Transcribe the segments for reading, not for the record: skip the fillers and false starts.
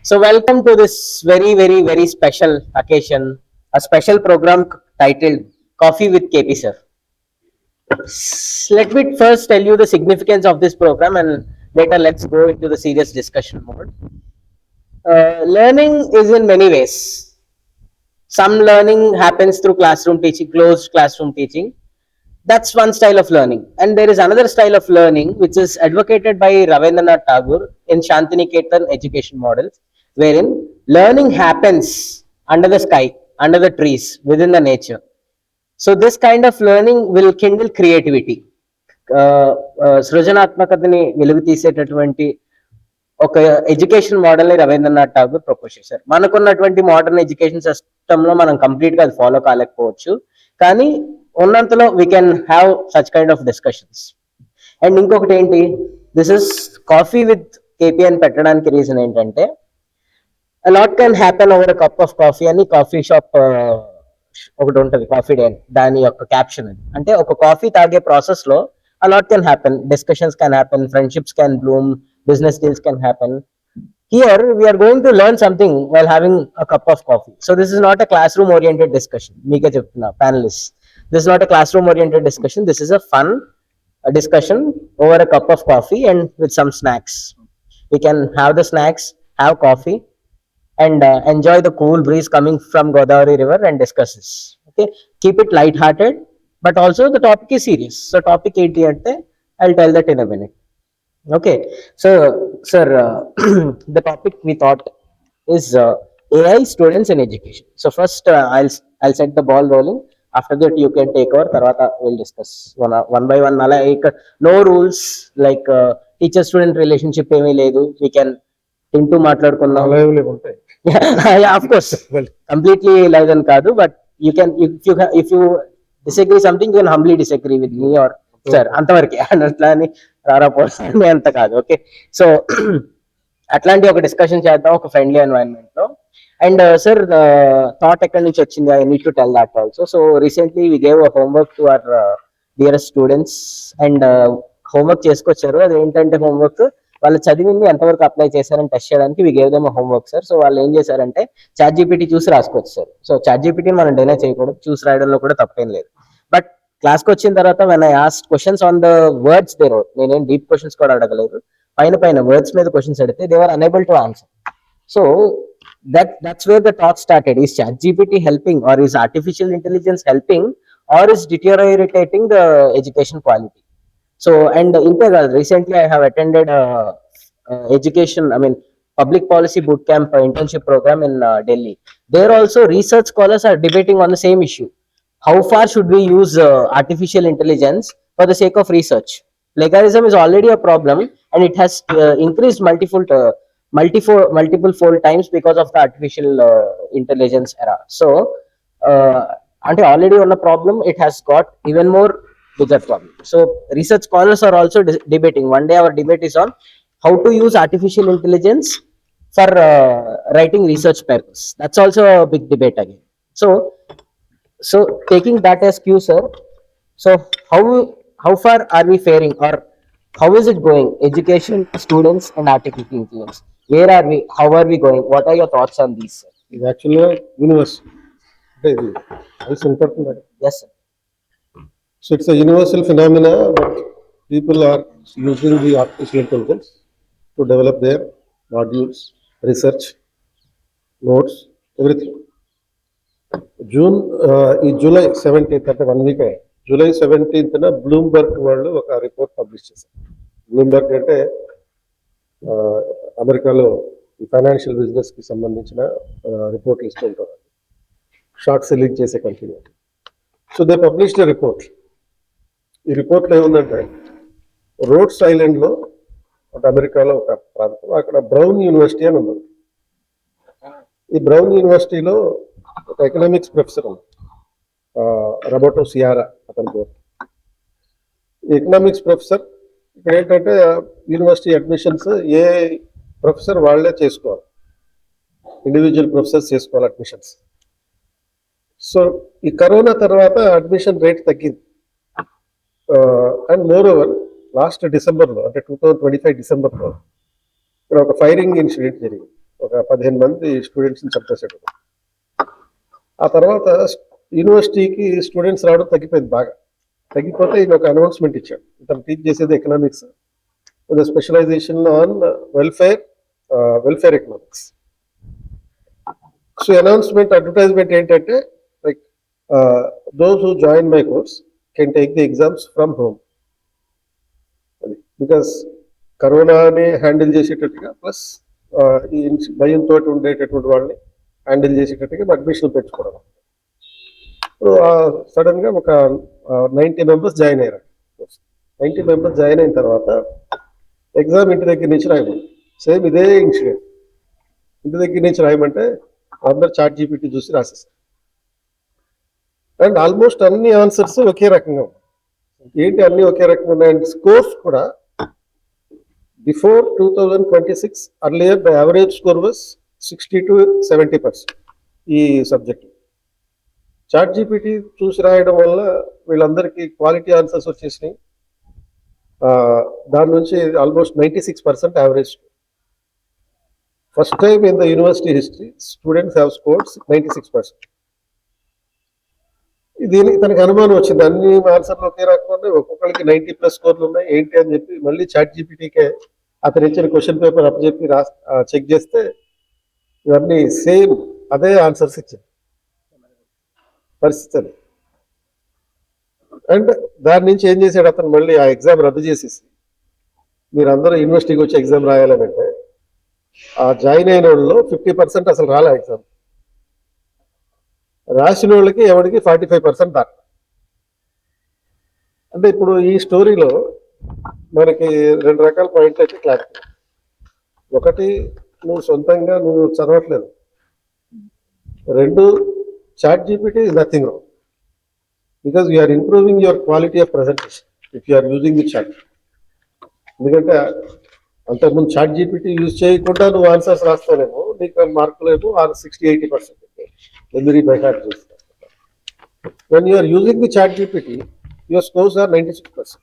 So, welcome to this very special occasion, a special program titled Coffee with KP Sir. Let me first tell you the significance of this program and later let's go into the serious discussion mode. Learning is in many ways. Some learning happens through classroom teaching, closed classroom teaching. That's one style of learning. And there is another style of learning which is advocated by Ravindranath Tagore in Shantiniketan education model, wherein learning happens under the sky, under the trees, within the nature. So this kind of learning will kindle creativity. సృజనాత్మకతని వెలుగు తీసేటటువంటి ఒక education model ని Rabindranath Tagore propose చేశారు. మనకున్నటువంటి modern education system లో మనం complete గా అది follow కాలేకపోవచ్చు, కానీ ఉన్నంతలో we can have such kind of discussions. And ఇంకొకటి ఏంటి, this is coffee with KP అని పెట్టడానికి రీజన్ ఏంటంటే lot can happen over cup of coffee అని కాఫీ షాప్ ఒకటి ఉంటుంది, కాఫీ డే, దాని యొక్క క్యాప్షన్ అది. అంటే ఒక కాఫీ తాగే ప్రాసెస్ లో a lot can happen, discussions can happen, friendships can bloom, business deals can happen. Here we are going to learn something while having a cup of coffee. So this is not a classroom oriented discussion. Meeke cheptuna panelists, this is not a classroom oriented discussion. This is a fun discussion over a cup of coffee and with some snacks. We can have the snacks, have coffee, and enjoy the cool breeze coming from Godavari river and discuss this. Okay, keep it light hearted, but also the topic is serious. So topic 80 ante, I'll tell that in a minute. Okay, so sir, the topic we thought is AI students in education. So first I'll set the ball rolling. After that you can take over. Tarvata we'll discuss one by one. Like no rules, like teacher student relationship emi ledu. We can into మాట్లాడుకుందాం. Yeah, of course. Well, completely live and kaadu, but you can, if you disagree something, you can humbly disagree with me or sir అంతవరకే అట్లా అని రారాపోవడం అంత కాదు. Okay, so అట్లాంటి ఒక discussion చేద్దాం ఒక ఫ్రెండ్లీ ఎన్వైరన్మెంట్ లో. అండ్ సార్, థాట్ ఎక్కడి నుంచి వచ్చింది, I need to tell that also. So recently we gave homework to our dearest students and homework చేసుకొచ్చారు. అది ఏంటంటే హోంవర్క్ వాళ్ళు చదివింది ఎంతవరకు అప్లై చేశారని టెస్ట్ చేయడానికి we gave them homework sir. So వాళ్ళు ఏం చేశారంటే చాట్ జీపీటీ చూసి రాసుకోవచ్చు సార్. సో చాట్ జీపీటీని మనం డినై చేయకూడదు, చూసి రాయడంలో కూడా తప్పేం లేదు. బట్ క్లాస్కి వచ్చిన తర్వాత when I ask questions on the words they wrote, నేనేం డీప్ క్వశ్చన్స్ కూడా అడగలేదు, పైన వర్డ్స్ మీద క్వశ్చన్స్ అడిగితే they are unable to answer. So that's where the talk started. Is ChatGPT helping, or is artificial intelligence helping, or is deteriorating the education quality? So, and recently I have attended education, I mean public policy bootcamp internship program in Delhi. There also research scholars are debating on the same issue. How far should we use artificial intelligence for the sake of research? Plagiarism is already a problem, and it has increased multiple fold times because of the artificial intelligence era. So అంటే already ఉన్న problem, it has got even more bigger problem. So research scholars are also debating. One day our debate is on how to use artificial intelligence for writing research papers. That's also a big debate again. So taking that as cue, sir, so how far are we faring, or how is it going, education, students and artificial intelligence? Where are we? How are we going? What are your thoughts on these, sir? It's actually a universe. It's important. Yes, sir. So it's a universal phenomena, but people are using the artificial intelligence to develop their modules, research, notes, everything. July 17th, అంటే 1 week July 17th Bloomberg వాళ్ళు ఒక report publish చేశారు. Bloomberg అంటే అమెరికాలో financial business కి సంబంధించిన రిపోర్ట్లు ఇస్తూ ఉంటారు, షార్ట్ సెల్లింగ్ చేసే company. So they published report. ఈ రిపోర్ట్లో ఏముందంటే, రోడ్స్ ఐలాండ్లో ఒక అమెరికాలో ఒక ప్రాంతం, అక్కడ బ్రౌన్ యూనివర్సిటీ అని ఉంది. ఈ బ్రౌన్ యూనివర్సిటీలో ఒక ఎకనామిక్స్ ప్రొఫెసర్ ఉంది, రబోటో సియారా అతని పేరు. ఈ ఎకనామిక్స్ ప్రొఫెసర్ ఇక్కడ ఏంటంటే యూనివర్సిటీ అడ్మిషన్స్ ఏ ప్రొఫెసర్ వాళ్ళే చేసుకోవాలి, ఇండివిజువల్ ప్రొఫెసర్స్ చేసుకోవాలి అడ్మిషన్స్. సో ఈ కరోనా తర్వాత అడ్మిషన్ రేట్ తగ్గింది. అండ్ మోర్ ఓవర్ లాస్ట్ డిసెంబర్లో, అంటే 2025 డిసెంబర్లో ఇక్కడ ఒక ఫైరింగ్ ఇన్సిడెంట్ జరిగింది. ఒక 15 మంది స్టూడెంట్స్ని చంపేశాడు. ఆ తర్వాత యూనివర్సిటీకి స్టూడెంట్స్ రావడం తగ్గిపోయింది బాగా. తగ్గిపోతే ఈయన ఒక అనౌన్స్మెంట్ ఇచ్చాడు. ఇతను టీచ్ చేసేది economics with specialization on welfare economics. So announcement advertisement ఏంటంటే like those who join my course can take the exams from home. అది బికాస్ కరోనాని హ్యాండిల్ చేసేటట్టుగా ప్లస్ ఈ భయంతో ఉండేటటువంటి వాళ్ళని హ్యాండిల్ చేసేటట్టుగా అడ్మిషన్ పెట్టుకోవడం. ఇప్పుడు సడన్ గా ఒక 90 మెంబర్స్ జాయిన్ అయ్యారు. 90 మెంబర్స్ జాయిన్ అయిన తర్వాత ఎగ్జామ్ ఇంటి దగ్గర నుంచి రాయమని, సేమ్ ఇదే ఇన్సిడెంట్. ఇంటి దగ్గర నుంచి రాయమంటే అందరు చాట్ జీపీటీ చూసి రాసేస్తారు. అండ్ ఆల్మోస్ట్ అన్ని ఆన్సర్స్ ఒకే రకంగా ఉన్నాయి. ఏంటి అన్ని ఒకే రకంగా ఉన్నాయి? అండ్ స్కోర్స్ కూడా before 2026 earlier the average score was 60 to 70% ఈ సబ్జెక్ట్. చాట్ జీపీటీ చూసి రాయడం వల్ల వీళ్ళందరికీ క్వాలిటీ ఆన్సర్స్ వచ్చేసినాయి. దాని నుంచి almost 96% average. First time in the university history students have scored 96%. దీనికి తనకు అనుమానం వచ్చింది, అన్ని ఆన్సర్లు ఒకే రకంగా ఉన్నాయి, ఒక్కొక్కరికి 90+ స్కోర్లు ఉన్నాయి, ఏంటి అని చెప్పి మళ్ళీ చాట్ జీపీటీకే అతను ఇచ్చిన క్వశ్చన్ పేపర్ అప్పచెప్పి చెక్ చేస్తే ఇవన్నీ సేమ్ అదే ఆన్సర్స్ ఇచ్చారు పరిస్థితి. అండ్ దాని నుంచి ఏం చేశాడు అతను, మళ్ళీ ఆ ఎగ్జామ్ రద్దు చేసేసి మీరందరూ యూనివర్సిటీకి వచ్చి ఎగ్జామ్ రాయాలని అంటే ఆ జాయిన్ అయిన వాళ్ళు 50% అసలు రాలే ఎగ్జామ్. రాసిన వాళ్ళకి ఎవరికి 45% దాకా. అంటే ఇప్పుడు ఈ స్టోరీలో మనకి 2 రకాల పాయింట్లు అయితే క్లారిటీ. ఒకటి, నువ్వు సొంతంగా నువ్వు చదవట్లేదు. 2, chat GPT is nothing wrong because you are improving your quality of presentation if you are using the chat. ఎందుకంటే అంతకుముందు చాట్ జీపీటీ యూజ్ చేయకుండా నువ్వు ఆన్సర్స్ రాస్తానేమో నీకు మార్కులేమో 60-80% మెమరీ బై హార్ట్ చేస్తా. when you are using the chat gpt your scores are 96%.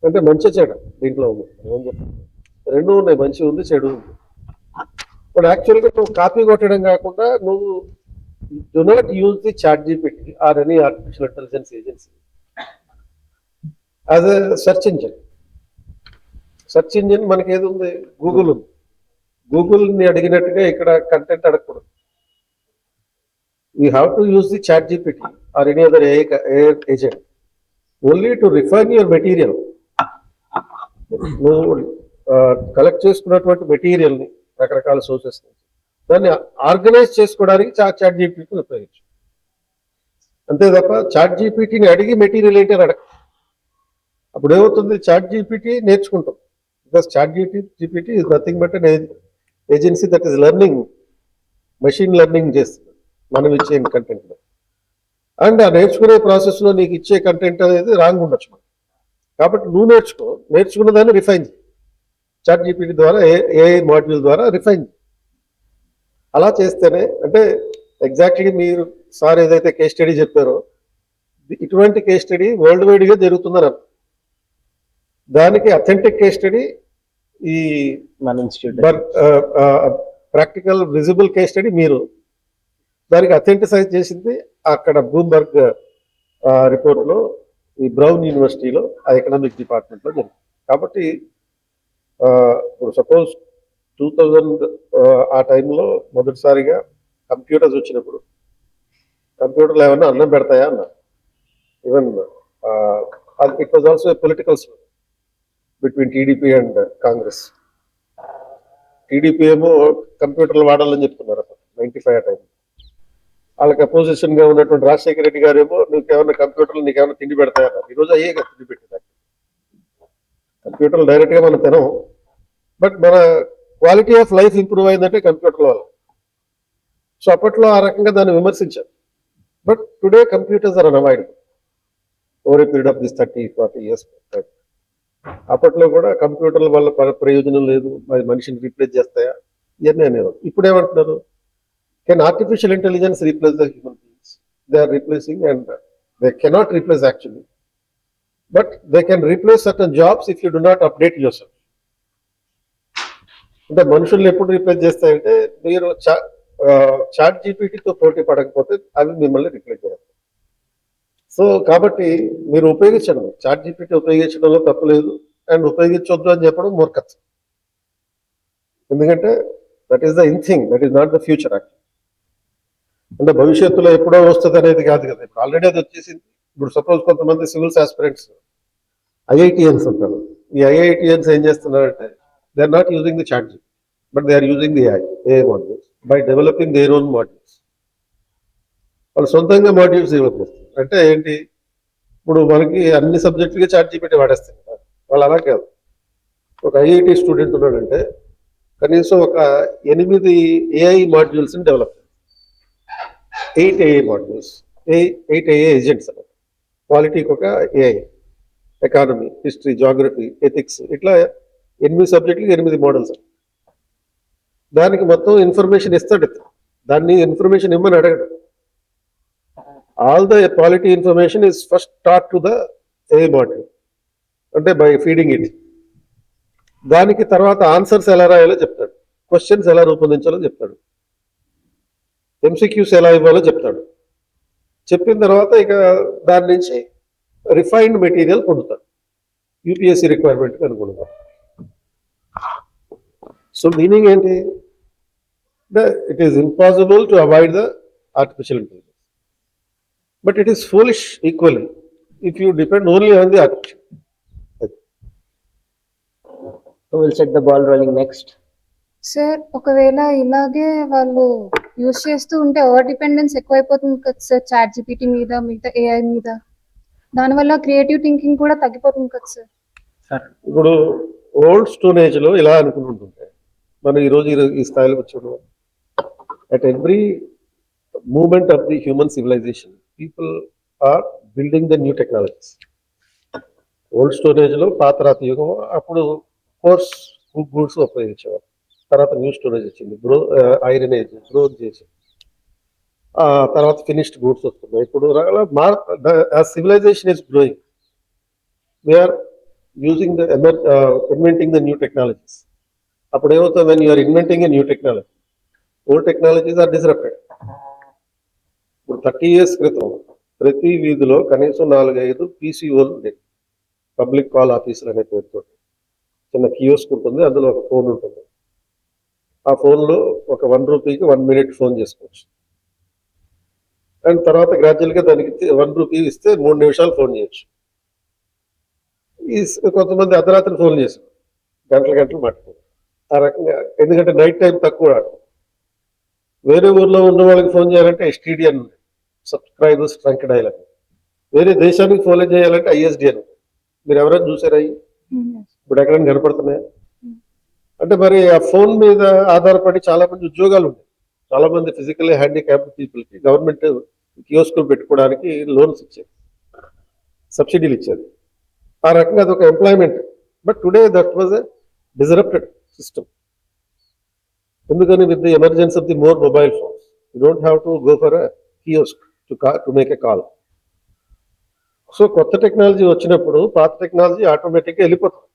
అంటే మంచి చెడు దీంట్లో ఉంది. ఏం చెప్తాను, రెండు ఉన్నాయి, మంచి ఉంది చెడు ఉంది. ఇప్పుడు యాక్చువల్గా నువ్వు కాపీ కొట్టడం కాకుండా నువ్వు do not use the chat gpt or any artificial intelligence agency as a search engine. Search engine మనకి ఏది ఉంది, గూగుల్ ఉంది. గూగుల్ని అడిగినట్టుగా ఇక్కడ కంటెంట్ అడగకూడదు. You have to use the chat GPT or any other agent only to refine your material. నువ్వు collect చేసుకున్నటువంటి మెటీరియల్ని రకరకాల సోర్సెస్ నుంచి దాన్ని ఆర్గనైజ్ చేసుకోవడానికి చాట్ జీపీటీని ఉపయోగించు. అంతే తప్ప చాట్ జీపీటీని అడిగి మెటీరియల్ ఏంటి అని అడగ. అప్పుడు ఏమవుతుంది, చాట్ జీపీటీ నేర్చుకుంటాం. Because chat GPT is nothing but an agency that is learning, machine learning చేస్తుంది మనం ఇచ్చే కంటెంట్. అండ్ ఆ నేర్చుకునే ప్రాసెస్లో నీకు ఇచ్చే కంటెంట్ అనేది రాంగ్ ఉండొచ్చు మనం. కాబట్టి నువ్వు నేర్చుకున్న దాన్ని రిఫైన్ చేయి. చాట్ జీపీటీ ద్వారా ఏ మాడ్యూల్ ద్వారా రిఫైన్ చేయి. అలా చేస్తేనే, అంటే ఎగ్జాక్ట్లీ మీరు సార్ ఏదైతే కేస్ స్టడీ చెప్పారో ఇటువంటి కేస్ స్టడీ వరల్డ్ వైడ్గా జరుగుతుందని అర్థం. దానికి అథెంటిక్ కేస్ స్టడీ ఈ మన institute practical visible case study మీరు దానికి అథెంటిసైజ్ చేసింది అక్కడ బ్లూంబర్గ్ రిపోర్ట్లో ఈ బ్రౌన్ యూనివర్సిటీలో ఆ ఎకనామిక్ డిపార్ట్మెంట్లో జరిగింది. కాబట్టి ఇప్పుడు సపోజ్ 2000 ఆ టైంలో మొదటిసారిగా కంప్యూటర్స్ వచ్చినప్పుడు కంప్యూటర్లు ఏమన్నా అన్నం పెడతాయా అన్నారు. Even it was also political story between TDP and Congress. TDP ఏమో కంప్యూటర్లు వాడాలని చెప్తున్నారు 95 ఆ టైం. వాళ్ళకి అపోజిషన్ గా ఉన్నటువంటి రాజశేఖర రెడ్డి గారు ఏమో నీకేమన్నా కంప్యూటర్లు నీకేమన్నా తిండి పెడతాయన్నారు. ఈరోజు అయ్యే కదా తిండి పెట్టేది. కంప్యూటర్లు డైరెక్ట్ గా మనం తినం, బట్ మన క్వాలిటీ ఆఫ్ లైఫ్ ఇంప్రూవ్ అయిందంటే కంప్యూటర్ల వల్ల. సో అప్పట్లో ఆ రకంగా దాన్ని విమర్శించారు. But today computers are unavoidable over a period of this 30-40 years. అప్పట్లో కూడా కంప్యూటర్ల వల్ల ప్రయోజనం లేదు, మనిషిని రీప్లేస్ చేస్తాయా ఇవన్నీ అనేవారు. ఇప్పుడు ఏమంటున్నారు, can artificial intelligence replace the human beings? They are replacing and they cannot replace actually, but they can replace certain jobs if you do not update your self. అంటే మనుషుల్ని ఎప్పుడు రిప్లేస్ చేస్తాయంటే మీరు చాట్ జీపీటీతో పోటీ పడకపోతే అవి మిమ్మల్ని రిప్లేస్ చేస్తాయి. సో కాబట్టి మీరు ఉపయోగించడం, చాట్ జీపీటీ ఉపయోగించడంలో తప్పులేదు, అండ్ ఉపయోగించొద్దు అని చెప్పడం మూర్ఖత్వం. ఎందుకంటే that is the in thing, that is not the future act. అంటే భవిష్యత్తులో ఎప్పుడో వస్తుంది అనేది కాదు కదా, ఇప్పుడు ఆల్రెడీ అది వచ్చేసింది. ఇప్పుడు సపోజ్ కొంతమంది సివిల్స్ ఆస్పిరెంట్స్ ఐఐటిఎన్స్ ఉంటారు. ఈ ఐఐటిఎన్స్ ఏం చేస్తున్నారంటే they are not using the chat GPT, but they are using the AI modules by developing their own modules. వాళ్ళు సొంతంగా మాడ్యూల్స్ డెవలప్ చేస్తారు. అంటే ఏంటి, ఇప్పుడు మనకి అన్ని సబ్జెక్టులకి చాట్ జీపీటీ వాడేస్తారు కదా, వాళ్ళు అలా కాదు. ఒక ఐఐటి స్టూడెంట్ ఉన్నాడంటే కనీసం ఒక 8 ఏఐ మాడ్యూల్స్ని డెవలప్ చేస్తారు. 8 ఏఐ మాడ్యూల్స్, 8 ఏఐ ఏజెంట్స్ అన్నమాట. క్వాలిటీకి ఒక AI, economy, history, geography, ethics, ఇట్లా 8 సబ్జెక్టులకి 8 మోడల్స్. దానికి మొత్తం ఇన్ఫర్మేషన్ ఇస్తాడు. దాన్ని ఇన్ఫర్మేషన్ ఇమ్మని అడగడు. All the quality information is first taught to the AI module, అంటే బై ఫీడింగ్ ఇట్. దానికి తర్వాత ఆన్సర్స్ ఎలా రాయాలో చెప్తాడు, క్వశ్చన్స్ ఎలా రూపొందించాలో చెప్తాడు, ఎంసీక్యూస్ ఎలా ఇవ్వాలో చెప్తాడు. చెప్పిన తర్వాత ఇక దాని నుంచి రిఫైన్డ్ మెటీరియల్ పొందుతాడు యూపీఎస్సీ రిక్వైర్మెంట్కి అనుగుణంగా. సో మీనింగ్ ఏంటి, it is impossible to avoid the artificial intelligence, but it is foolish equally if you depend only on the artificial. Will set the ball rolling next. Sir ఒకవేళ ఇలాగే వాళ్ళు use చేస్తూ ఉంటే over dependence ఎక్కువైపోతుంది కదా sir, chat GPT మీద, మిగతా AI మీద. దానివల్ల క్రియేటివ్ థింకింగ్ కూడా తగ్గిపోతుంది కదా సార్. ఇప్పుడు ఓల్డ్ స్టోన్ ఏజ్ లో ఇలా అనుకుంటుంటే మనం ఈ స్థాయిలో వచ్చాడు. At every moment of the human civilization people are building the new technologies. Old stone age లో పాత రాతి యుగం, అప్పుడు కోర్స్ గూడ్స్ ఉపయోగించేవారు. తర్వాత న్యూ స్టోరేజ్ వచ్చింది, ఐరన్ ఏజ్ గ్రోత్ చేసి తర్వాత ఫినిష్డ్ గూడ్స్ వస్తున్నాయి. ఇప్పుడు civilization is growing, we are using the inventing the new technologies. అప్పుడు ఏమవుతుంది, when you are inventing a new technology, old technologies are disrupted. ఇప్పుడు 30 years క్రితం ప్రతి వీధిలో కనీసం 4-5 పీసీఓలు ఉండేవి, పబ్లిక్ కాల్ ఆఫీసర్ అనే పేరుతో. చిన్న కియోస్క్ ఉంటుంది, అందులో ఒక ఫోన్ ఉంటుంది. ఆ ఫోన్లో ఒక 1 రూపీకి 1 minute ఫోన్ చేసుకోవచ్చు. అండ్ తర్వాత గ్రాడ్యువల్గా దానికి 1 రూపీ ఇస్తే 3 నిమిషాలు ఫోన్ చేయొచ్చు. కొంతమంది అర్ధరాత్రి ఫోన్ చేశారు, గంటలు మాట్లాడారు ఆ రకంగా. ఎందుకంటే నైట్ టైం తక్కువ. వేరే ఊర్లో ఉన్న వాళ్ళకి ఫోన్ చేయాలంటే ఎస్టీడీ అని ఉంది, సబ్స్క్రైబర్స్ ట్రంక్ డయల్ అని. వేరే దేశానికి ఫోన్ చేయాలంటే ఐఎస్డి అని. మీరు ఎవరైనా చూసారా? ఇప్పుడు ఎక్కడైనా కనపడుతున్నాయా? అంటే మరి ఆ ఫోన్ మీద ఆధారపడి చాలా మంది ఉద్యోగాలు ఉన్నాయి. చాలా మంది ఫిజికల్లీ హ్యాండిక్యాప్డ్ పీపుల్కి గవర్నమెంట్ కియోస్కులు పెట్టుకోవడానికి లోన్స్ ఇచ్చేది, సబ్సిడీలు ఇచ్చేది. ఆ రకంగా అదొక employment. But today that was a disrupted system. ఎందుకని, with the emergency of the more mobile phones, you don't have to go for a kiosk to make a call. So కొత్త టెక్నాలజీ వచ్చినప్పుడు పాత టెక్నాలజీ ఆటోమేటిక్గా వెళ్ళిపోతుంది.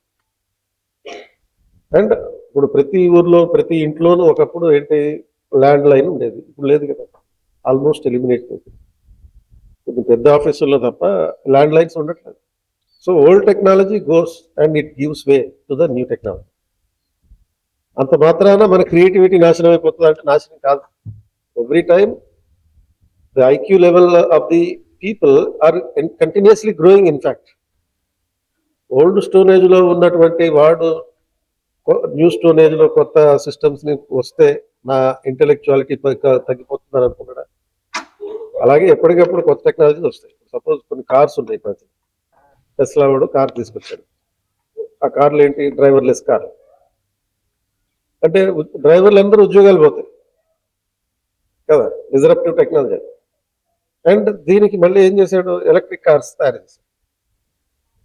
And ఇప్పుడు ప్రతి ఊర్లో ప్రతి ఇంట్లోనూ ఒకప్పుడు ఏంటి, ల్యాండ్ లైన్ ఉండేది, ఇప్పుడు లేదు కదా, ఆల్మోస్ట్ ఎలిమినేట్ అవుతుంది. కొన్ని పెద్ద ఆఫీసుల్లో తప్ప ల్యాండ్ లైన్స్ ఉండట్లేదు. So old technology goes and it gives way to the new technology. అంత మాత్రాన మన క్రియేటివిటీ నాశనం అయిపోతుంది అంటే నాశనం కాదు. Every time the IQ level of the people are continuously growing. In fact old storage లో ఉన్నటువంటి వాడు న్యూ స్టోరేజ్ లో కొత్త సిస్టమ్స్ ని వస్తే నా ఇంటెలెక్చువాలిటీ తగ్గిపోతుందని అనుకున్నాడా? అలాగే ఎప్పటికప్పుడు కొత్త టెక్నాలజీస్ వస్తాయి. సపోజ్ కొన్ని కార్స్ ఉన్నాయి, ప్రతి టెస్లా వాడు కార్ తీసుకొచ్చాడు. ఆ కార్లు ఏంటి, డ్రైవర్లెస్ కార్. అంటే డ్రైవర్లు అందరూ ఉద్యోగాలు పోతాయి కదా, డిజరప్టివ్ టెక్నాలజీ. అండ్ దీనికి మళ్ళీ ఏం చేశాడు, ఎలక్ట్రిక్ కార్స్ తయారు చేశాడు.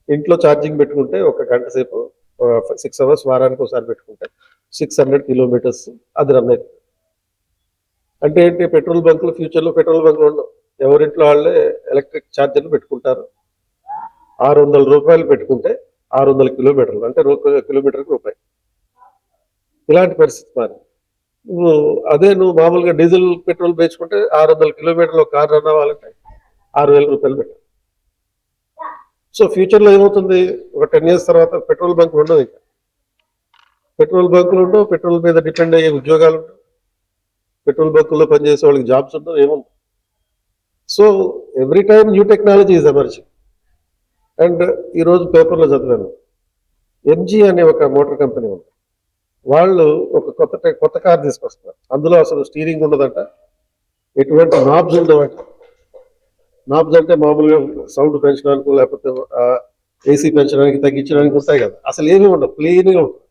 ఇంట్లో ఛార్జింగ్ పెట్టుకుంటే 1 గంట సేపు 6 hours వారానికి ఒకసారి పెట్టుకుంటే 600 kilometers అది రన్ అవుతుంది. అంటే ఏంటి, పెట్రోల్ బంకులు ఫ్యూచర్లో పెట్రోల్ బంకులు ఉండవు, ఎవరింట్లో వాళ్ళే ఎలక్ట్రిక్ ఛార్జర్లు పెట్టుకుంటారు. 600 రూపాయలు పెట్టుకుంటే 600 kilometers, అంటే కిలోమీటర్కి రూపాయి. ఇలాంటి పరిస్థితి మారి నువ్వు మామూలుగా డీజిల్ పెట్రోల్ వేసుకుంటే 600 కిలోమీటర్లు కార్ రన్ అవ్వాలంటే 6,000 రూపాయలు పెట్టాలి. సో ఫ్యూచర్లో ఏమవుతుంది, ఒక 10 years తర్వాత పెట్రోల్ బంకులు ఉండవు, ఇంకా పెట్రోల్ బంకులు ఉండవు, పెట్రోల్ మీద డిపెండ్ అయ్యే ఉద్యోగాలు ఉండవు, పెట్రోల్ బంకుల్లో పనిచేసే వాళ్ళకి జాబ్స్ ఉండవు, ఏముండవు. So every time new technology is emerging. And ఈరోజు పేపర్లో చదివాను, ఎంజీ అనే ఒక మోటార్ కంపెనీ ఉంది, వాళ్ళు ఒక కొత్త కార్ తీసుకొస్తున్నారు. అందులో అసలు స్టీరింగ్ ఉండదంట, ఎటువంటి నాబ్స్ ఉండవంట. నాబ్స్ అంటే మామూలుగా సౌండ్ పెంచడానికి లేకపోతే ఏసీ పెంచడానికి తగ్గించడానికి ఉంటాయి కదా, అసలు ఏమీ ఉండవు, ప్లెయిన్గా ఉంటుంది.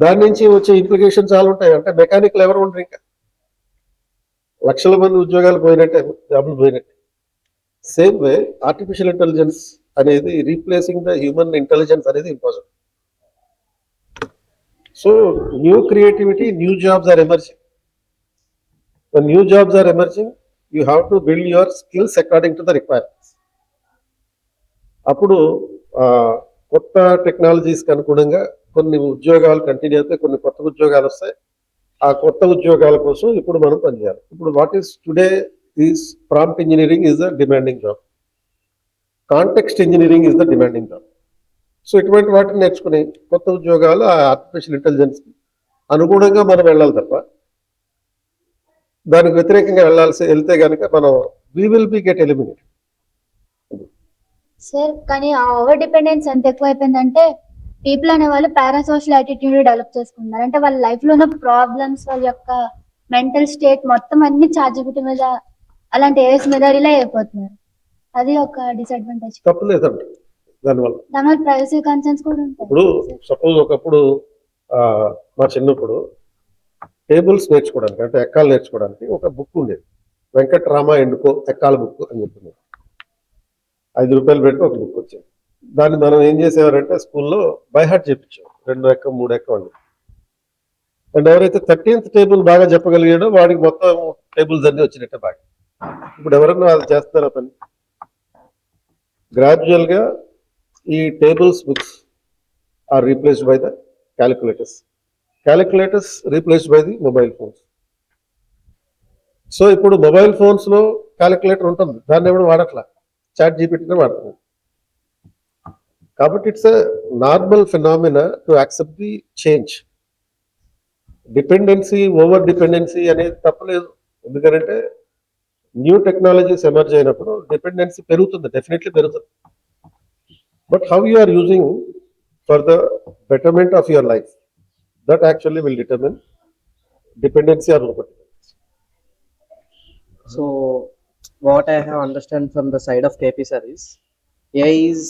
దాని నుంచి వచ్చే ఇంప్లికేషన్ చాలా ఉంటాయి. అంటే మెకానిక్లు ఎవరు ఉండరు, ఇంకా లక్షల మంది ఉద్యోగాలు పోయినట్టే, జాబులు పోయినట్టే. సేమ్ వే ఆర్టిఫిషియల్ ఇంటెలిజెన్స్ అనేది రీప్లేసింగ్ ద హ్యూమన్ ఇంటెలిజెన్స్ అనేది impossible. So new creativity, new jobs are emerging. When new jobs are emerging, you have to build your skills according to the requirements. అప్పుడు కొత్త టెక్నాలజీస్కి అనుగుణంగా కొన్ని ఉద్యోగాలు continue అవుతాయి, కొన్ని కొత్త ఉద్యోగాలు వస్తాయి. ఆ కొత్త ఉద్యోగాల కోసం ఇప్పుడు మనం పనిచేయాలి. ఇప్పుడు what is today is prompt engineering is the demanding job, context engineering is the demanding job. So ఇటువంటి వాటిని నేర్చుకుని కొత్త ఉద్యోగాలు ఆ ఆర్టిఫిషియల్ ఇంటెలిజెన్స్ అనుగుణంగా మనం వెళ్ళాలి తప్ప దానికి వ్యతిరేకంగా వెళ్తే కనుక మనం we will be get eliminated. Sir కానీ ఆ ఓవర్ డిపెండెన్స్ ఎంత ఎక్కువ అయిపోయిందంటే పీపుల్ అనే వాళ్ళు పారాసోషల్ యాటిట్యూడ్ డెవలప్ చేసుకున్నారు. అంటే వాళ్ళ లైఫ్ లో ఉన్న ప్రాబ్లమ్స్, వాళ్ళ యొక్క మెంటల్ స్టేట్ మొత్తం అన్ని చార్జిబిలిటీ మీద, అలాంటి ఏస్ మీద రిలై అయిపోతున్నారు. అది ఒక డిసడ్వాంటేజ్. తప్పలేదండి దానివల్ల ప్రైవసీ కన్సర్న్స్ కూడా ఉంటాయి. ఇప్పుడు సపోజ్ ఒకప్పుడు మా చిన్నప్పుడు టేబుల్స్ నేర్చుకోవడానికి, అంటే ఎక్కాలు నేర్చుకోవడానికి ఒక బుక్ ఉండేది, వెంకటరామ ఎండుకో ఎక్కాల బుక్ అని చెప్పింది. 5 రూపాయలు పెట్టి ఒక బుక్ వచ్చేది. దాన్ని మనం ఏం చేసేవారంటే స్కూల్లో బై హార్ట్ చెప్పించాం, 2 ఎక్కం 3 ఎక్కం అని. అండ్ ఎవరైతే 13th టేబుల్ బాగా చెప్పగలిగాడో వాడికి మొత్తం టేబుల్స్ అన్ని వచ్చినట్టే బాగా. ఇప్పుడు ఎవరన్నా అది చేస్తారా పని? గ్రాడ్యువల్ గా ఈ tables books are replaced by the calculators replaced by the mobile phones. So ఇప్పుడు మొబైల్ ఫోన్స్ లో క్యాలిక్యులేటర్ ఉంటుంది, దాన్ని ఎవరు వాడట్లా, చాట్ జీపీటీనే వాడుతుంది. కాబట్టి it's a normal phenomena to accept the change. Dependency, over dependency అనేది తప్పలేదు. ఎందుకంటే న్యూ టెక్నాలజీస్ ఎమర్జ్ అయినప్పుడు డిపెండెన్సీ పెరుగుతుంది, డెఫినెట్లీ పెరుగుతుంది. But how you are using for the betterment of your life, that actually will determine dependency or no dependency. So what I have understand from the side of KP sir is AI is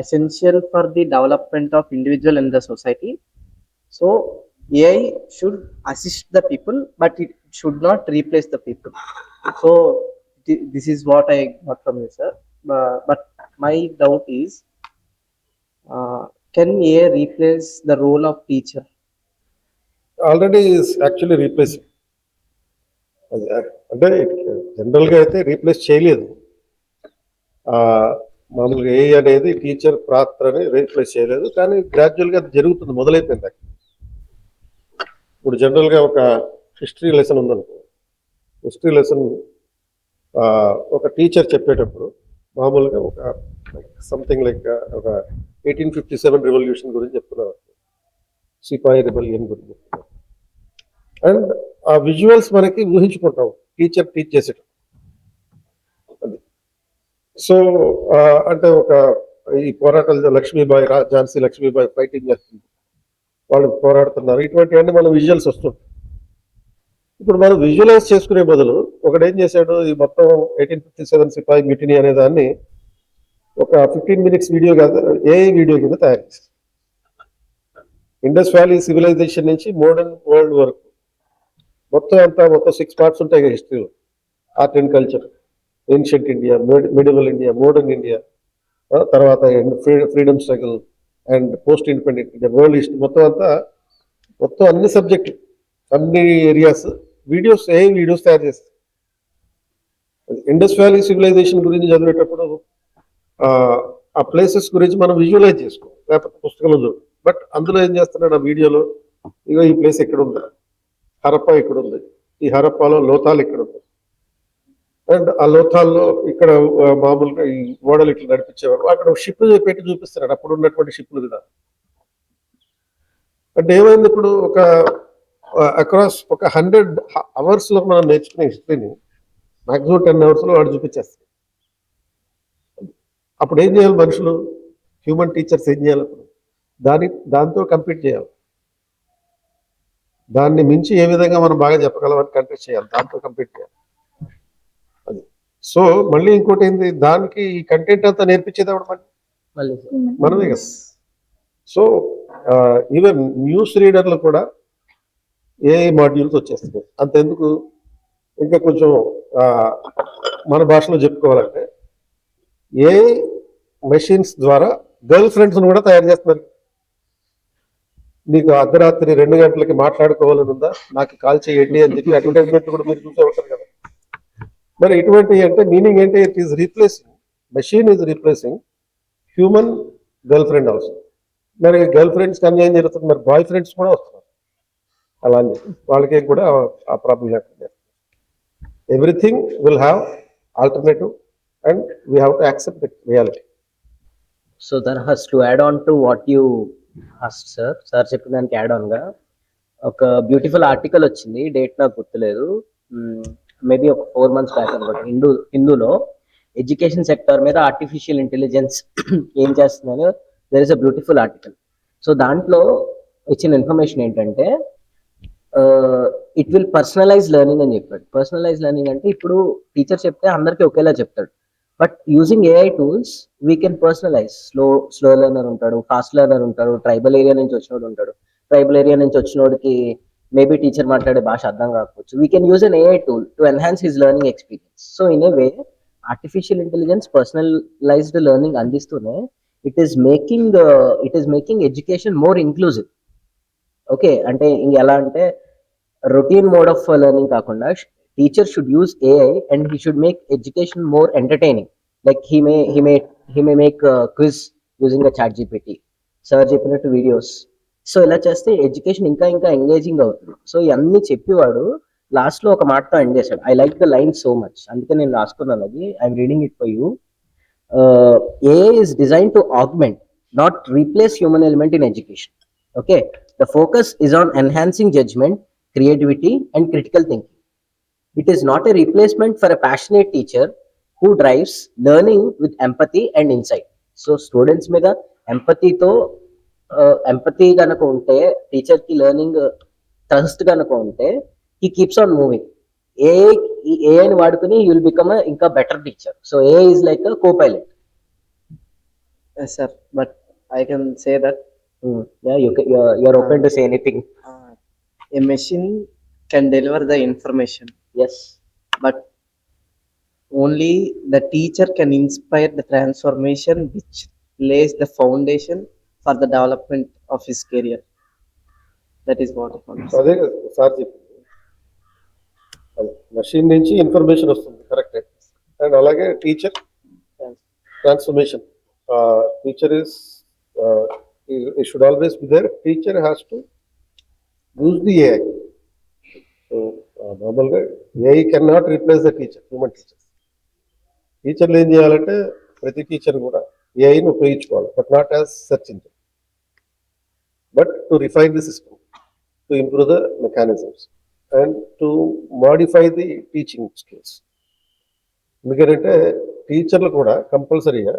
essential for the development of individual in the society. So AI should assist the people, but it should not replace the people. So this is what I got from you, sir. But my doubt is, can AI replace the role of teacher? Already is actually replacing. అంటే జనరల్గా అయితే replace చేయలేదు. మామూలుగా ఏ అనేది teacher పాత్రని replace చేయలేదు, కానీ గ్రాడ్యువల్గా అది జరుగుతుంది, మొదలైపోయింది. ఇప్పుడు జనరల్గా ఒక హిస్టరీ లెసన్ ఉందనుకో, హిస్టరీ లెసన్ ఒక టీచర్ చెప్పేటప్పుడు మామూలుగా ఒక సంథింగ్ లైక్ ఒక 1857 రెవల్యూషన్ గురించి చెప్తున్నారు, సిపాయి రిబెలియన్ గురించి. అండ్ ఆ విజువల్స్ మనకి ఊహించుకుంటాం టీచర్ టీచ్ చేసేటప్పుడు. సో అంటే ఒక ఈ పోరాటాలు లక్ష్మీబాయి, ఝాన్సీ లక్ష్మీబాయి ఫైటింగ్ చేస్తుంది, వాళ్ళు పోరాడుతున్నారు, ఇటువంటివన్నీ మనం విజువల్స్ వస్తుంటాయి. ఇప్పుడు మనం విజువలైజ్ చేసుకునే బదులు ఒకడు ఏం చేశాడు, ఈ మొత్తం 1857 సిపాయి మ్యూటినీ అనే దాన్ని ఒక 15 minutes వీడియో కాదు, ఏఐ వీడియో కింద తయారు చేశారు. ఇండస్ వ్యాలీ సివిలైజేషన్ నుంచి మోడర్న్ వరల్డ్ వరకు మొత్తం 6 parts ఉంటాయి కదా హిస్టరీలో. Art and culture, ancient India, medieval India, modern India, తర్వాత freedom struggle and post independent India, world history, మొత్తం అన్ని సబ్జెక్టు, అన్ని ఏరియాస్ వీడియోస్ తయారు చేస్తారు. ఇండస్ వ్యాలీ సివిలైజేషన్ గురించి చదివేటప్పుడు ఆ ప్లేసెస్ గురించి మనం విజువలైజ్ చేసుకో, లేకపోతే పుస్తకంలో చూడు. బట్ అందులో ఏం చేస్తున్నాడు, ఆ వీడియోలో ఇగో ఈ ప్లేస్ ఎక్కడ ఉంది, హరప్ప ఇక్కడ ఉంది, ఈ హరప్పాలో లోతాలు ఇక్కడ ఉంది, అండ్ ఆ లోతాల్లో ఇక్కడ మామూలుగా ఈ ఓడలు ఇట్లా నడిపించేవారు. అక్కడ షిప్ పెట్టి చూపిస్తున్నాడు అప్పుడు ఉన్నటువంటి షిప్లు కదా. అంటే ఏమైంది ఇప్పుడు ఒక అక్రాస్ ఒక 100 hours లో మనం నేర్చుకునే హిస్టరీని మాక్సిమం 10 hours లో వాడు చూపించేస్తాడు. అప్పుడు ఏం చేయాలి మనుషులు, హ్యూమన్ టీచర్స్ ఏం చేయాలి అప్పుడు, దాంతో కంపీట్ చేయాలి. దాన్ని మించి ఏ విధంగా మనం బాగా చెప్పగలం అని కంపీట్ చేయాలి, దాంతో కంపీట్ చేయాలి. అది సో మళ్ళీ ఇంకోటి ఏంది, దానికి ఈ కంటెంట్ అంతా నేర్పించేది ఎవడు మళ్ళీ మనమే కదా. సో ఈవెన్ న్యూస్ రీడర్లు కూడా ఏఐ మాడ్యూల్స్ వచ్చేస్తున్నాయి. అంతెందుకు ఇంకా కొంచెం మన భాషలో చెప్పుకోవాలంటే ఏఐ మెషిన్స్ ద్వారా గర్ల్ ఫ్రెండ్స్ కూడా తయారు చేస్తున్నారు. నీకు అర్ధరాత్రి 2 గంటలకి మాట్లాడుకోవాలని ఉందా, నాకు కాల్ చేయండి అని చెప్పి అడ్వర్టైజ్మెంట్ కూడా మీరు చూసే ఉంటారు కదా. మరి ఇటువంటి అంటే మీనింగ్ ఏంటి, it is replacing, machine is replacing human girl friend also. మరి గర్ల్ ఫ్రెండ్స్ కన్నా ఏం జరుగుతుంది, మరి బాయ్ ఫ్రెండ్స్ కూడా వస్తున్నారు అలా అని చెప్పి వాళ్ళకి కూడా ఆ ప్రాబ్లం లేకుండా. Everything will have alternative and we have to accept the reality. So there has to add on to what you asked sir చెప్పిన దానికి యాడ్ ఆన్ గా ఒక బ్యూటిఫుల్ ఆర్టికల్ వచ్చింది, డేట్ నాకు గుర్తులేదు, మేబీ ఒక 4 months బ్యాక్ అనమాట. హిందూలో ఎడ్యుకేషన్ సెక్టర్ మీద ఆర్టిఫిషియల్ ఇంటెలిజెన్స్ ఏం చేస్తుందో there is a beautiful article. So దాంట్లో ఇచ్చిన ఇన్ఫర్మేషన్ ఏంటంటే ఇట్ విల్ పర్సనలైజ్ లెర్నింగ్ అని చెప్పాడు. పర్సనలైజ్ లెర్నింగ్ అంటే ఇప్పుడు టీచర్ చెప్తే అందరికీ ఒకేలా చెప్తాడు, but using AI tools we can personalize. Slow learner ఉంటాడు, ఫాస్ట్ లెర్నర్ ఉంటాడు, ట్రైబల్ ఏరియా నుంచి వచ్చినోడు ఉంటాడు. ట్రైబల్ ఏరియా నుంచి వచ్చినోడికి మేబీ టీచర్ మాట్లాడే భాష అర్థం కాకపోవచ్చు. We can use an AI tool to enhance his learning experience. So in a way artificial intelligence personalized learning అందిస్తూనే it is making education more inclusive. Okay, అంటే ఎలా అంటే రొటీన్ మోడ్ ఆఫ్ లెర్నింగ్ కాకుండా teacher should use AI and he should make education more entertaining. Like he may make quiz using a chat GPT, sir చెప్పినట్టు videos. So ఇలా చేస్తే education ఇంకా ఇంకా engaging అవుతుంది. సో ఇవన్నీ చెప్పేవాడు లాస్ట్ లో ఒక మాటతో ఎండ్ చేశాడు. I like the line so much, అందుకే నేను రాసుకున్నాను అది. I'm reading it for you. AI is designed to augment, not replace human element in education. Okay, the focus is on enhancing judgment, creativity, and critical thinking. It is not a replacement for a passionate teacher who drives learning with empathy and insight. So students మీద empathy గనక ఉంటే, teacher కి learning trust గనక ఉంటే, he keeps on moving. ఏఐని వాడుకుని you will become ఇంకా better teacher. So AI is like a co-pilot. Yes, sir. But I can say that Yeah, you're open to say anything. a machine can deliver the information, Yes. but only the teacher can inspire the transformation which lays the foundation for the development of his career. That is what I want to say. అదే కదా sir చెప్పింది, machine నుంచి information వస్తుంది, correct. And అలాగే teacher transformation. Teacher is should always be there. Teacher has to use the AI. So నార్మల్గా AI can not replace the teacher, human teachers. టీచర్లు ఏం చేయాలంటే ప్రతి టీచర్ కూడా ఏఐని ఉపయోగించుకోవాలి, but not as search engine, but to refine the system, to improve the mechanisms and to modify the teaching skills. ఎందుకంటే టీచర్లు కూడా కంపల్సరీగా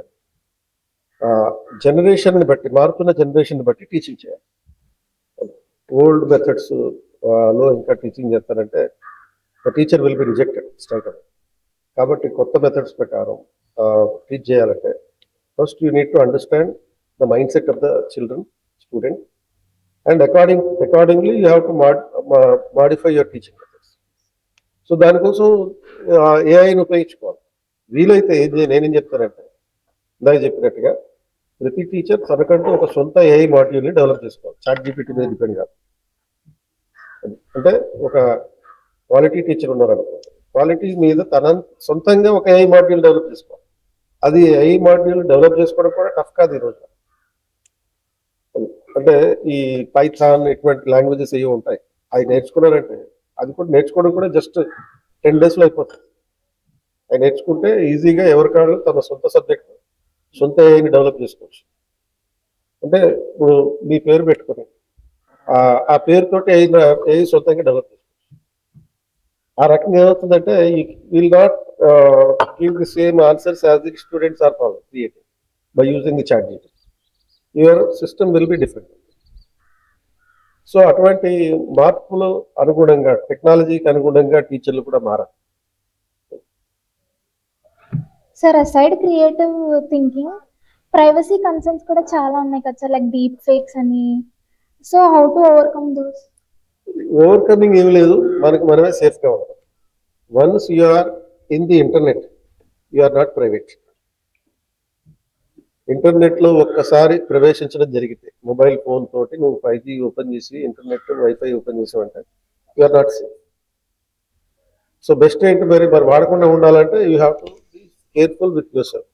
జనరేషన్ని బట్టి, మారుతున్న జనరేషన్ బట్టి టీచింగ్ చేయాలి. ఓల్డ్ మెథడ్స్ లో ఇంకా టీచింగ్ చేస్తారంటే the teacher will be rejected straight away. కాబట్టి కొత్త మెథడ్స్ ప్రకారం టీచ్ చేయాలంటే first you need to understand the mind set of the children, student, and accordingly you have to modify your teaching methods. So దానికోసం ఏఐని ఉపయోగించుకోవాలి. వీలైతే నేనేం చెప్తానంటే ఇందాక చెప్పినట్టుగా ప్రతి టీచర్ తనకంటూ ఒక సొంత ఏఐ మాడ్యూల్ని డెవలప్ చేసుకోవాలి, చాట్ జీపీటీ మీద డిపెండ్ కాదు. అంటే ఒక క్వాలిటీ టీచర్ ఉన్నారనుకో, క్వాలిటీ మీద తన సొంతంగా ఒక ఏఐ మాడ్యూల్ డెవలప్ చేసుకోవాలి. అది ఏఐ మాడ్యూల్ డెవలప్ చేసుకోవడం కూడా టఫ్ కాదు ఈ రోజు. అంటే ఈ పైథాన్ ఇటువంటి లాంగ్వేజెస్ ఏవి ఉంటాయి, అవి నేర్చుకున్నారంటే అది కూడా నేర్చుకోవడం కూడా జస్ట్ 10 days లో అయిపోతుంది. అవి నేర్చుకుంటే ఈజీగా ఎవరికాళ్ళు తన సొంత సబ్జెక్ట్ సొంత ఏఐని డెవలప్ చేసుకోవచ్చు. అంటే ఇప్పుడు మీ పేరు పెట్టుకొని ఆ పేరుతోటి ఏఐ సొంతంగా డెవలప్ చేసుకోవచ్చు. ఆ రకంగా ఏమవుతుందంటే will not give the same answers as the students are creating by using the chat GPT. Your system will be different. So అటువంటి మార్పులు అనుగుణంగా టెక్నాలజీకి అనుగుణంగా టీచర్లు కూడా మారాలి. Sir aside creative thinking, privacy concerns కూడా చాలా ఉన్నాయి కదా సార్, లైక్ డీప్ ఫేక్స్ అని. So how to overcome those? Overcoming ఏమి లేదు, మనకు మనమే సేఫ్గా ఉంటాం. Once you are in the internet you are not private. ఇంటర్నెట్లో ఒక్కసారి ప్రవేశించడం జరిగితే మొబైల్ ఫోన్ తోటి నువ్వు 5G ఓపెన్ చేసి ఇంటర్నెట్ వైఫై ఓపెన్ చేసావంటే you are not safe. So best ఏంటి మరి వాడకుండా ఉండాలంటే you have to be careful with your self.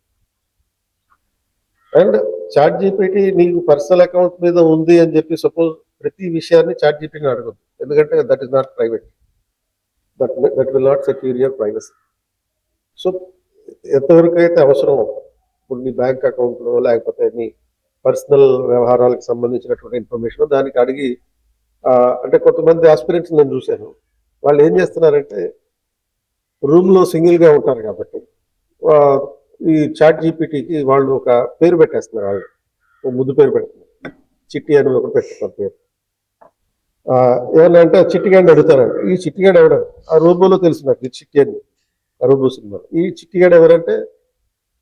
And chat GPT నీకు పర్సనల్ అకౌంట్ మీద ఉంది అని చెప్పి సపోజ్ ప్రతి విషయాన్ని చాట్ జీపీటీని అడగదు, ఎందుకంటే that is not private. That will not secure your privacy. So ఎంతవరకు అయితే అవసరం, ఇప్పుడు నీ బ్యాంక్ అకౌంట్లో లేకపోతే నీ పర్సనల్ వ్యవహారాలకు సంబంధించినటువంటి ఇన్ఫర్మేషన్ దానికి అడిగి అంటే కొంతమంది ఆస్పిరెంట్స్ నేను చూశాను, వాళ్ళు ఏం చేస్తున్నారంటే రూమ్లో సింగిల్గా ఉంటారు కాబట్టి ఈ చాట్ జీపీటీకి వాళ్ళు ఒక పేరు పెట్టేస్తున్నారు, వాళ్ళు ఒక ముద్దు పేరు పెడుతున్నారు, చిట్టి అని ఒకటి పెట్టుకున్నారు పేరు. ఏమన్నా అంటే చిట్టిగాడిని అడుగుతారంట, ఈ చిట్టిగాడు ఎవడ ఆ రోబోలో తెలుసు నాకు, ఈ చిట్టి అని ఆ రోబో సినిమాలో. ఈ చిట్టిగాడు ఎవరంటే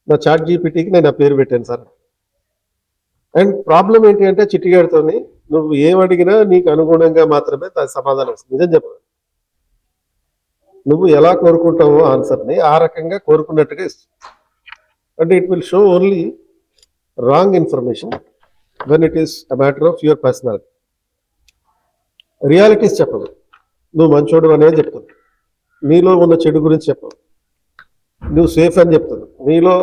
నా చాట్ జీపీటీకి నేను ఆ పేరు పెట్టాను సార్. అండ్ ప్రాబ్లం ఏంటి అంటే చిట్టిగాడితోని నువ్వు ఏమడిగినా నీకు అనుగుణంగా మాత్రమే దాని సమాధానం వస్తుంది. నిజం చెప్పాలి, నువ్వు ఎలా కోరుకుంటావో ఆన్సర్ని ఆ రకంగా కోరుకున్నట్టుగా ఇస్తుంది. అంటే it will show only wrong information when it is a matter of your personality. Realities చెప్పదు, నువ్వు మంచోడు అనేది చెప్తుంది, నీలో ఉన్న చెడు గురించి చెప్పవు, నువ్వు సేఫ్ అని చెప్తుంది, నీలో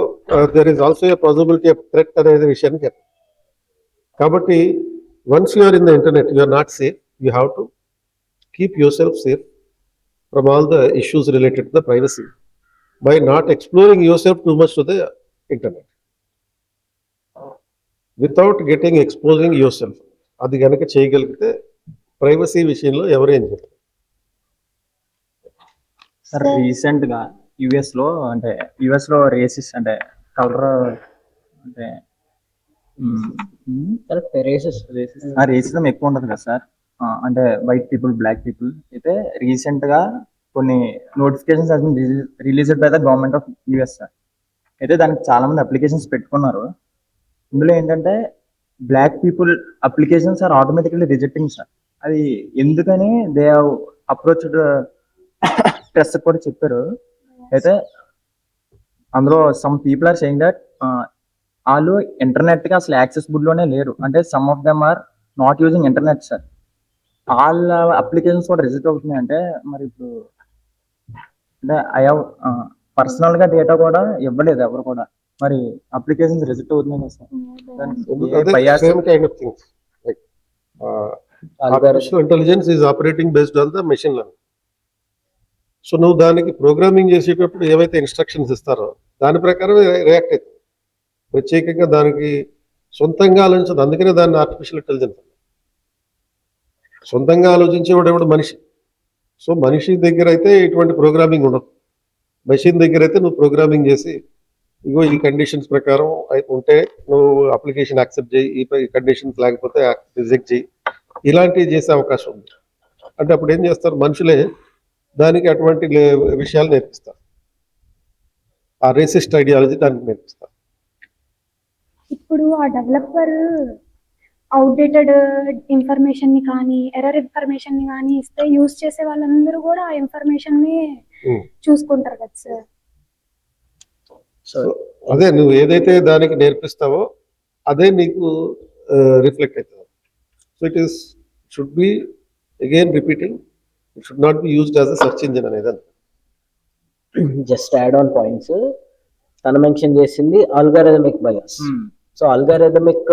there is also a possibility of threat అనేది విషయాన్ని చెప్తుంది. కాబట్టి once you are in the internet you are not safe. You have to keep your self safe from all the issues related to the privacy by not exploring yourself too much to the internet without getting exposing yourself. అది గనక చేయగలిగితే privacy విషయంలో ఎవరేం చెప్పారు. Sir recent గా US లో races అంటే colour అంటే రేసిజం ఎక్కువ ఉంటుంది కదా సార్, అంటే వైట్ పీపుల్ బ్లాక్ పీపుల్ అయితే రీసెంట్ గా కొన్ని notifications released by the government of US sir. అయితే దానికి చాలా మంది అప్లికేషన్స్ పెట్టుకున్నారు. ఇందులో ఏంటంటే black people applications are automatically rejecting sir. అది ఎందుకని దే హావ్ అప్రోచ్డ్ ప్రెస్ కూడా చెప్పారు. అయితే అందులో some people are saying that వాళ్ళు ఇంటర్నెట్ గా అసలు యాక్సెసిబుల్ లోనే లేరు, అంటే some of them are not using internet sir. వాళ్ళ అప్లికేషన్స్ కూడా రిజెక్ట్ అవుతున్నాయి. అంటే మరి ఇప్పుడు అంటే ఐ హావ్ పర్సనల్ గా డేటా కూడా ఇవ్వలేదు ఎవరు కూడా, మరి అప్లికేషన్స్ రిజెక్ట్ అవుతున్నాయి కదా sir. Same kind of things like artificial intelligence is operating based on the machine learning. So నువ్వు దానికి ప్రోగ్రామింగ్ చేసేటప్పుడు ఏవైతే ఇన్స్ట్రక్షన్స్ ఇస్తారో దాని ప్రకారం రియాక్ట్ అవుతుంది. ప్రత్యేకంగా దానికి సొంతంగా ఆలోచించదు, అందుకనే దాన్ని ఆర్టిఫిషియల్ ఇంటెలిజెన్స్. సొంతంగా ఆలోచించేవాడు ఎవడు మనిషి. సో మనిషి దగ్గర అయితే ఇటువంటి ప్రోగ్రామింగ్ ఉండదు, మెషిన్ దగ్గర అయితే నువ్వు ప్రోగ్రామింగ్ చేసి ఇగో ఈ కండిషన్స్ ప్రకారం ఉంటే నువ్వు అప్లికేషన్ యాక్సెప్ట్ చేయి, ఈ కండిషన్స్ లేకపోతే రిజెక్ట్ చేయి, ఇలాంటివి చేసే అవకాశం ఉంది. అంటే అప్పుడు ఏం చేస్తారు, మనుషులే దానికి అటువంటి విషయాలు నేర్పిస్తారు, ఆ రేసిస్ట్ ఐడియాలజీ దానికి నేర్పిస్తారు. ఇప్పుడు ఆ డెవలపర్ అవుట్డేటెడ్ ఇన్ఫర్మేషన్ ని కానీ ఎర్రర్ ఇన్ఫర్మేషన్ ని కానీ ఇస్తే యూజ్ చేసే వాళ్ళందరూ కూడా ఆ ఇన్ఫర్మేషన్ ని చూసుకుంటారు కదా సార్. సో అదే నువ్వు ఏదైతే దానికి నేర్పిస్తావో అదే నీకు రిఫ్లెక్ట్ అవుతుంది. So it is should be again repeating, it should not be used as a search engine అనేది. జస్ట్ యాడ్ ఆన్ పాయింట్స్ తను మెన్షన్ చేసింది ఆల్గారిథమిక్ బయాస్. సో అల్గారిథమిక్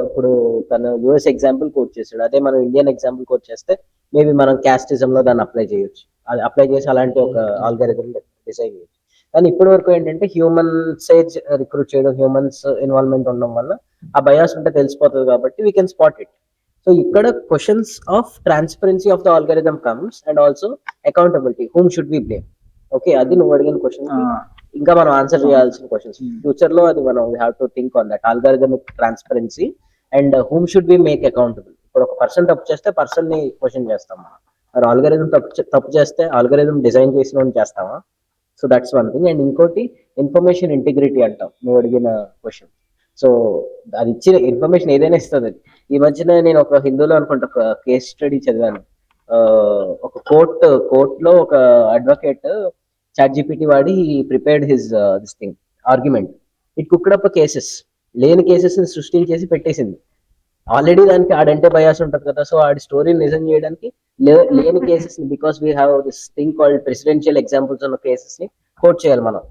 ఇప్పుడు తను యుఎస్ ఎగ్జాంపుల్ కోట్ చేశాడు, అదే మనం ఇండియన్ ఎగ్జాంపుల్ కోట్ చేస్తే maybe మనం క్యాస్టిజం లో దాన్ని అప్లై చేయొచ్చు, అది అప్లై చేసి అలాంటి ఒక ఆల్గారిథం డిజైన్ చేయొచ్చు. కానీ ఇప్పటి వరకు ఏంటంటే హ్యూమన్స్ రిక్రూట్ చేయడం, హ్యూమన్స్ ఇన్వాల్వ్మెంట్ ఉండడం వల్ల ఆ బయాస్ ఉంటే తెలిసిపోతుంది కాబట్టి we can spot it. So ఇక్కడ questions of transparency of the algorithm comes and also accountability, whom should be blame. Okay, అది నువ్వు అడిగిన క్వశ్చన్ ఇంకా మనం ఆన్సర్ చేయాల్సిన క్వశ్చన్స్ ఫ్యూచర్ లో, అది మనం we have to think on that algorithmic transparency and whom should be make accountable. ఇప్పుడు ఒక పర్సన్ తప్పు చేస్తే పర్సన్ ని క్వశ్చన్ చేస్తాం మనం, మరి ఆల్గారిథం తప్పు చేస్తే ఆల్గారిథం డిజైన్ చేసిన చేస్తామా? So that's one thing. And ఇంకోటి ఇన్ఫర్మేషన్ ఇంటిగ్రిటీ అంటాం, నువ్వు అడిగిన క్వశ్చన్. సో అది ఇచ్చిన ఇన్ఫర్మేషన్ ఏదైనా ఇస్తుంది. ఈ మధ్యన నేను ఒక హిందూలో అనుకుంటా ఒక కేస్ స్టడీ చదివాను. ఒక కోర్టులో ఒక అడ్వకేట్ ChatGPT వాడి prepared his this thing argument. It cooked up cases, లేని కేసెస్ ని సృష్టించేసి పెట్టేసింది. ఆల్రెడీ దానికి ఆడంటే బయాస్ ఉంటుంది కదా, సో ఆడి స్టోరీని నిజం చేయడానికి లేని కేసెస్ ని, because we have this thing called presidential examples ఉన్న కేసెస్ ని కోట్ చేయాలి మనం,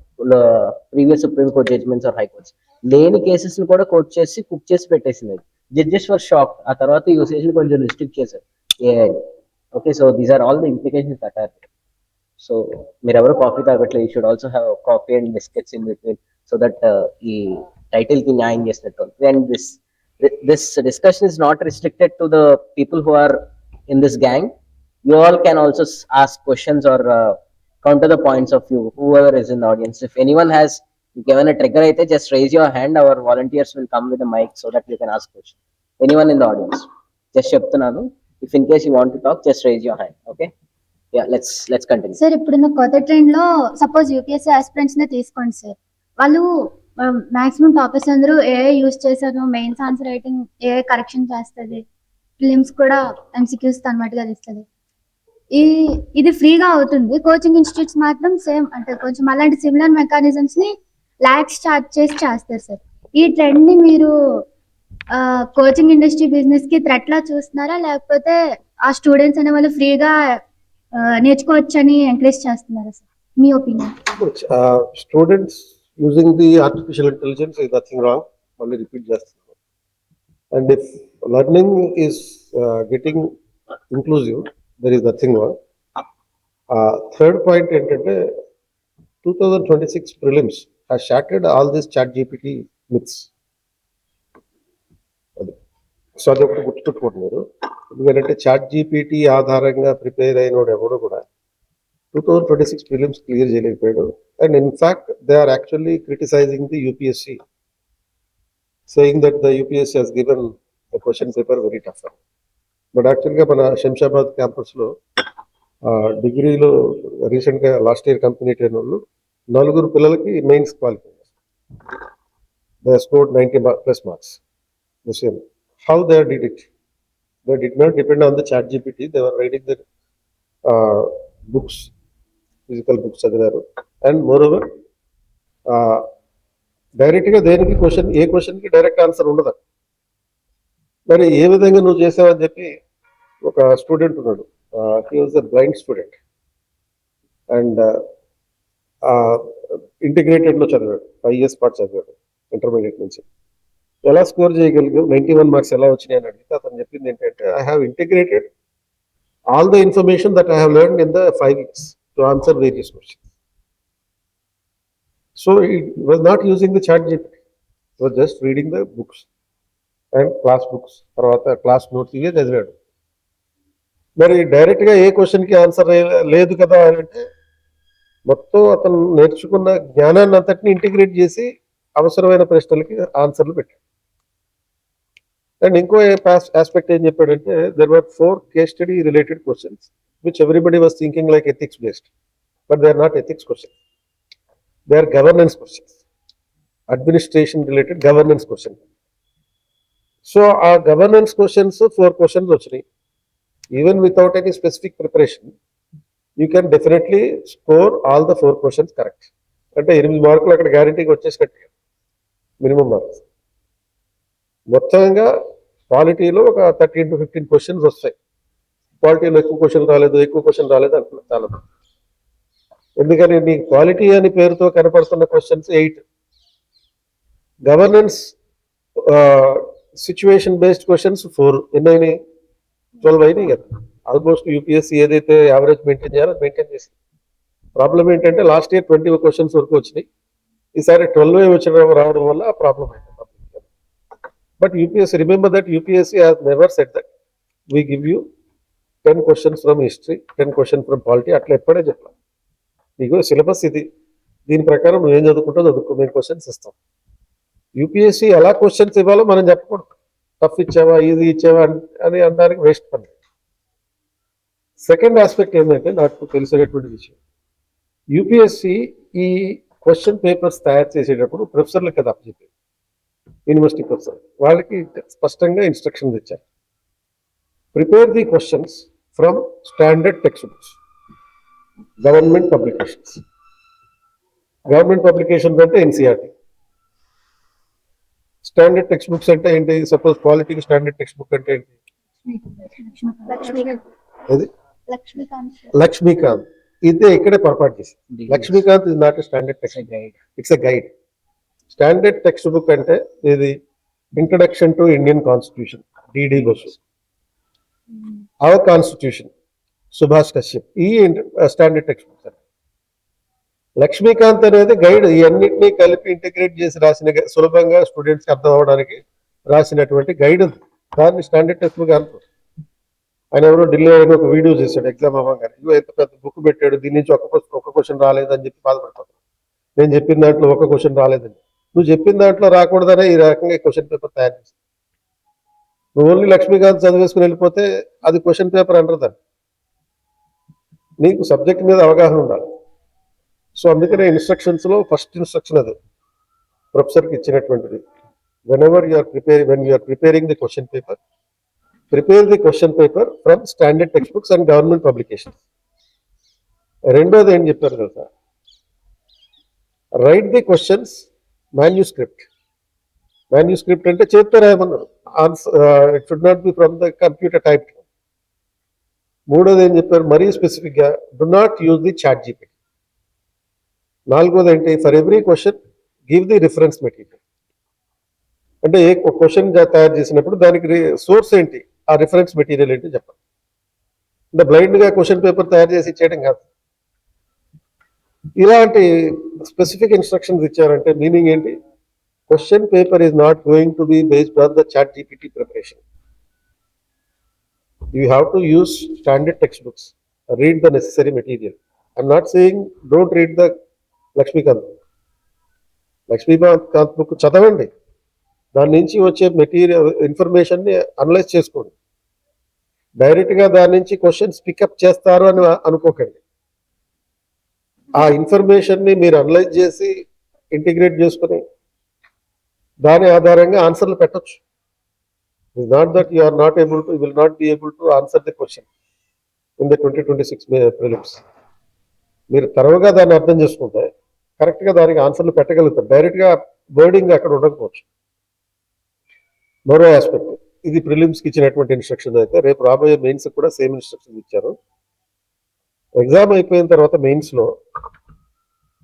previous supreme court judgements or high courts. లేని కేసెస్ ని కూడా కోట్ చేసి కుక్ చేసి పెట్టేసింది. Judges for shock. ఆ తర్వాత యూసేజ్ ని కొంచెం రిస్ట్రిక్ట్ చేశారు AI. Okay, so these are all the implications that are. So మీరు ఎవరు కాఫీ తాగట్లేదు, you should also have coffee and biscuits in between, so that ఈ టైటిల్ కి న్యాయం చేసినట్టు. And this discussion is not restricted to the people who are in this gang. You all can also ask questions or counter the points of view, whoever is in the audience. If anyone has given a trigger aithe, just raise your hand, our volunteers will come with a mic so that you can ask questions. Anyone in the audience, just చెప్తున్నాను, if in case you want to talk, just raise your hand. Okay, yeah, let's continue. Sir ఇప్పుడున్న కొత్త trend లో suppose UPSC aspirants నే తీసుకోండి sir, వాళ్ళు maximum toppers అందరూ AI use చేశారు, mains answer writing AI correction చేస్తుంది, ఫిలిమ్స్ కూడా MCQs అన్నమాటగా తీస్తుంది. ఇది ఫ్రీగా అవుతుంది. కోచింగ్ ఇన్స్టిట్యూట్స్ మాత్రం సేమ్, అంటే కొంచెం అలాంటి సిమిలర్ మెకానిజమ్స్ ని లాక్స్ చార్జ్ చేసి చేస్తారు సార్. ఈ ట్రెండ్ ని మీరు కోచింగ్ ఇండస్ట్రీ బిజినెస్ కి థ్రెట్ లా చూస్తున్నారా, లేకపోతే ఆ స్టూడెంట్స్ అనే వాళ్ళు ఫ్రీగా నేర్చుకోవచ్చని ఎంకరేజ్ చేస్తున్నారా sir, me opinion? Students using the artificial intelligence is nothing wrong. Only repeat just. And if learning is getting inclusive, there is nothing wrong. Third point, 2026 prelims has shattered all these ChatGPT myths. So అది ఒకటి గుర్తుపెట్టుకోండి మీరు. ఎందుకంటే ChatGPT ఆధారంగా prepare అయినోడు ఎవరు కూడా 2026 prelims clear చేయలేకపోయాడు. And in fact, they are actually criticizing the UPSC, saying that the UPSC has given the question paper very tough. But actually, మన శంషాబాద్ క్యాంపస్లో డిగ్రీలో రీసెంట్గా లాస్ట్ ఇయర్ కంప్లీట్ అయిన వాళ్ళు 4 పిల్లలకి mains qualify. They scored 90+ marks. The same. How they did it? They did not depend on the ChatGPT. They were reading the books, physical books చదివారు. And more over డైరెక్ట్గా దేనికి ఏ క్వశ్చన్కి direct answer ఉండదు. మరి ఏ విధంగా నువ్వు చేసావని చెప్పి ఒక స్టూడెంట్ ఉన్నాడు, he was a blind student and ఇంటిగ్రేటెడ్లో చదివాడు, 5 years పాటు చదివాడు ఇంటర్మీడియట్ నుంచి. ఎలా స్కోర్ చేయగలిగావు, 91 marks ఎలా వచ్చినాయి అని అడిగితే అతను చెప్పింది ఏంటంటే, I have integrated all the information that I have learned in the 5 years to answer various questions. So it was not using the ChatGPT, it was just reading the books and class books, తర్వాత class notes ఇవే చదివాడు. మరి డైరెక్ట్గా ఏ క్వశ్చన్కి answer లేదు కదా అని అంటే, మొత్తం అతను నేర్చుకున్న జ్ఞానాన్ని అంతటిని ఇంటిగ్రేట్ చేసి అవసరమైన ప్రశ్నలకి ఆన్సర్లు పెట్టాడు. అండ్ ఇంకో ఆస్పెక్ట్ ఏం చెప్పాడంటే, there were 4 case study related questions which everybody was thinking like ethics based, but they are not ethics questions, they are governance questions, administration related governance questions. So our governance questions 4 questions vachinayi, even without any specific preparation you can definitely score all the 4 questions correct. అంటే 8 మార్కులు అక్కడ గ్యారంటీగా వచ్చేసినట్టు, minimum marks. మొత్తంగా క్వాలిటీలో ఒక 13 to 15 questions వస్తాయి. క్వాలిటీలో ఎక్కువ క్వశ్చన్ రాలేదు అంటున్నారు చాలా మంది. ఎందుకని నీ క్వాలిటీ అని పేరుతో కనపడుతున్న questions 8, governance situation based questions 4 ఎన్ని అయినాయి 12 అయినాయి కదా. ఆల్మోస్ట్ యూపీఎస్సీ ఏదైతే యావరేజ్ మెయింటైన్ చేయాలో మెయింటైన్ చేసింది. ప్రాబ్లం ఏంటంటే లాస్ట్ ఇయర్ 20 క్వశ్చన్స్ వరకు వచ్చినాయి, ఈసారి 12 వచ్చిన రావడం వల్ల ఆ ప్రాబ్లం అయింది. But UPSC, remember that UPSC has never said that we give you 10 questions from history, 10 question from polity, అట్లా ఎప్పుడే చెప్పాలి. నీకు సిలబస్ ఇది, దీని ప్రకారం నువ్వేం చదువుకుంటో చదువుకో, మేము క్వశ్చన్స్ ఇస్తాం. యూపీఎస్సీ ఎలా క్వశ్చన్స్ ఇవ్వాలో మనం చెప్పకూడదు. టఫ్ ఇచ్చావా, ఈజీ ఇచ్చావా అని అనడానికి వేస్ట్ పని. సెకండ్ ఆస్పెక్ట్ ఏంటంటే నాకు తెలిసినటువంటి విషయం, యూపీఎస్సీ ఈ క్వశ్చన్ పేపర్స్ తయారు చేసేటప్పుడు ప్రొఫెసర్లకు కదా అప్పచెప్పారు, యూనివర్సిటీ ప్రొఫెసర్ వాళ్ళకి స్పష్టంగా ఇన్స్ట్రక్షన్స్ ఇచ్చారు. Prepare the questions from standard text books, government publications. Government publications అంటే ఎన్సీఆర్టీ. స్టాండర్డ్ టెక్స్ట్ బుక్స్ అంటే ఏంటి? సపోజ్ పాలిటీకి స్టాండర్డ్ టెక్స్ట్ బుక్ అంటే ఏంటి? అది లక్ష్మీకాంత్. ఇదే ఇక్కడే పొరపాటు చేసింది. Laxmikanth is not a standard text book, it's a guide. Standard text book అంటే ఇది introduction to Indian constitution, DD Basu, our constitution, Subhash Kashyap, ఈ స్టాండర్డ్ టెక్స్ట్ బుక్స్. లక్ష్మీకాంత్ అనేది గైడ్, ఇవన్నింటినీ కలిపి ఇంటిగ్రేట్ చేసి రాసిన, సులభంగా స్టూడెంట్స్కి అర్థం అవడానికి రాసినటువంటి గైడ్. దాన్ని స్టాండర్డ్ టెక్స్ట్ బుక్ అంటారు. ఆయన ఎవరో ఢిల్లీ అయిన ఒక వీడియో చేశాడు ఎగ్జామ్ అవ్వగానే, ఇగో ఎంత పెద్ద బుక్ పెట్టాడు, దీని నుంచి ఒక క్వశ్చన్ రాలేదని చెప్పి బాధపడతాను. నేను చెప్పిన దాంట్లో ఒక క్వశ్చన్ రాలేదని. నువ్వు చెప్పిన దాంట్లో రాకూడదనే ఈ రకంగా క్వశ్చన్ పేపర్ తయారు చేసి, నువ్వు ఓన్లీ లక్ష్మీకాంత్ చదివేసుకుని వెళ్ళిపోతే అది క్వశ్చన్ పేపర్ అంటారు దాన్ని. నీకు సబ్జెక్ట్ మీద అవగాహన ఉండాలి. సో అందుకనే ఇన్స్ట్రక్షన్స్ లో ఫస్ట్ ఇన్స్ట్రక్షన్ అది ప్రొఫెసర్కి ఇచ్చినటువంటిది. When you are preparing the question paper, prepare the question paper from standard text books and government publications. రెండోది ఏం చెప్పారు కదా, write the questions manuscript. Manuscript అంటే చేతితో రాయమన్నారు, it should not be from the computer type. మూడోది ఏం చెప్పారు, మరీ స్పెసిఫిక్ గా do not use the chat GPT. నాలుగోది ఏంటి, for every question give the reference material. అంటే ఏ క్వశ్చన్ తయారు చేసినప్పుడు దానికి సోర్స్ ఏంటి, ఆ రిఫరెన్స్ మెటీరియల్ ఏంటి చెప్పాలి. అంటే బ్లైండ్ గా క్వశ్చన్ పేపర్ తయారు చేసి ఇచ్చేయడం కాదు. ఇలాంటి స్పెసిఫిక్ ఇన్స్ట్రక్షన్స్ ఇచ్చారంటే మీనింగ్ ఏంటి, question paper is not going to be based on the chat GPT preparation. You have to use standard text books, read the necessary material. I'm not saying don't read the Laxmikanth book, చదవండి, దాని నుంచి వచ్చే material ఇన్ఫర్మేషన్ని analyse చేసుకోండి. డైరెక్ట్గా దాని నుంచి questions pickup చేస్తారు అని అనుకోకండి. ఆ ఇన్ఫర్మేషన్ని మీరు అనలైజ్ చేసి ఇంటిగ్రేట్ చేసుకుని దాని ఆధారంగా ఆన్సర్లు పెట్టచ్చు. It's not that you are not able to, you will not be able to answer the question in the 2026 prelims. మీరు తరవుగా దాన్ని అర్థం చేసుకుంటే కరెక్ట్గా దానికి ఆన్సర్లు పెట్టగలుగుతారు. డైరెక్ట్గా వర్డింగ్ అక్కడ ఉండకపోవచ్చు. మరో ఆస్పెక్ట్, ఇది ప్రిలిమ్స్కి ఇచ్చినటువంటి ఇన్స్ట్రక్షన్ అయితే రేపు రాబోయే మెయిన్స్ కూడా సేమ్ ఇన్స్ట్రక్షన్ ఇచ్చారు. ఎగ్జామ్ అయిపోయిన తర్వాత మెయిన్స్లో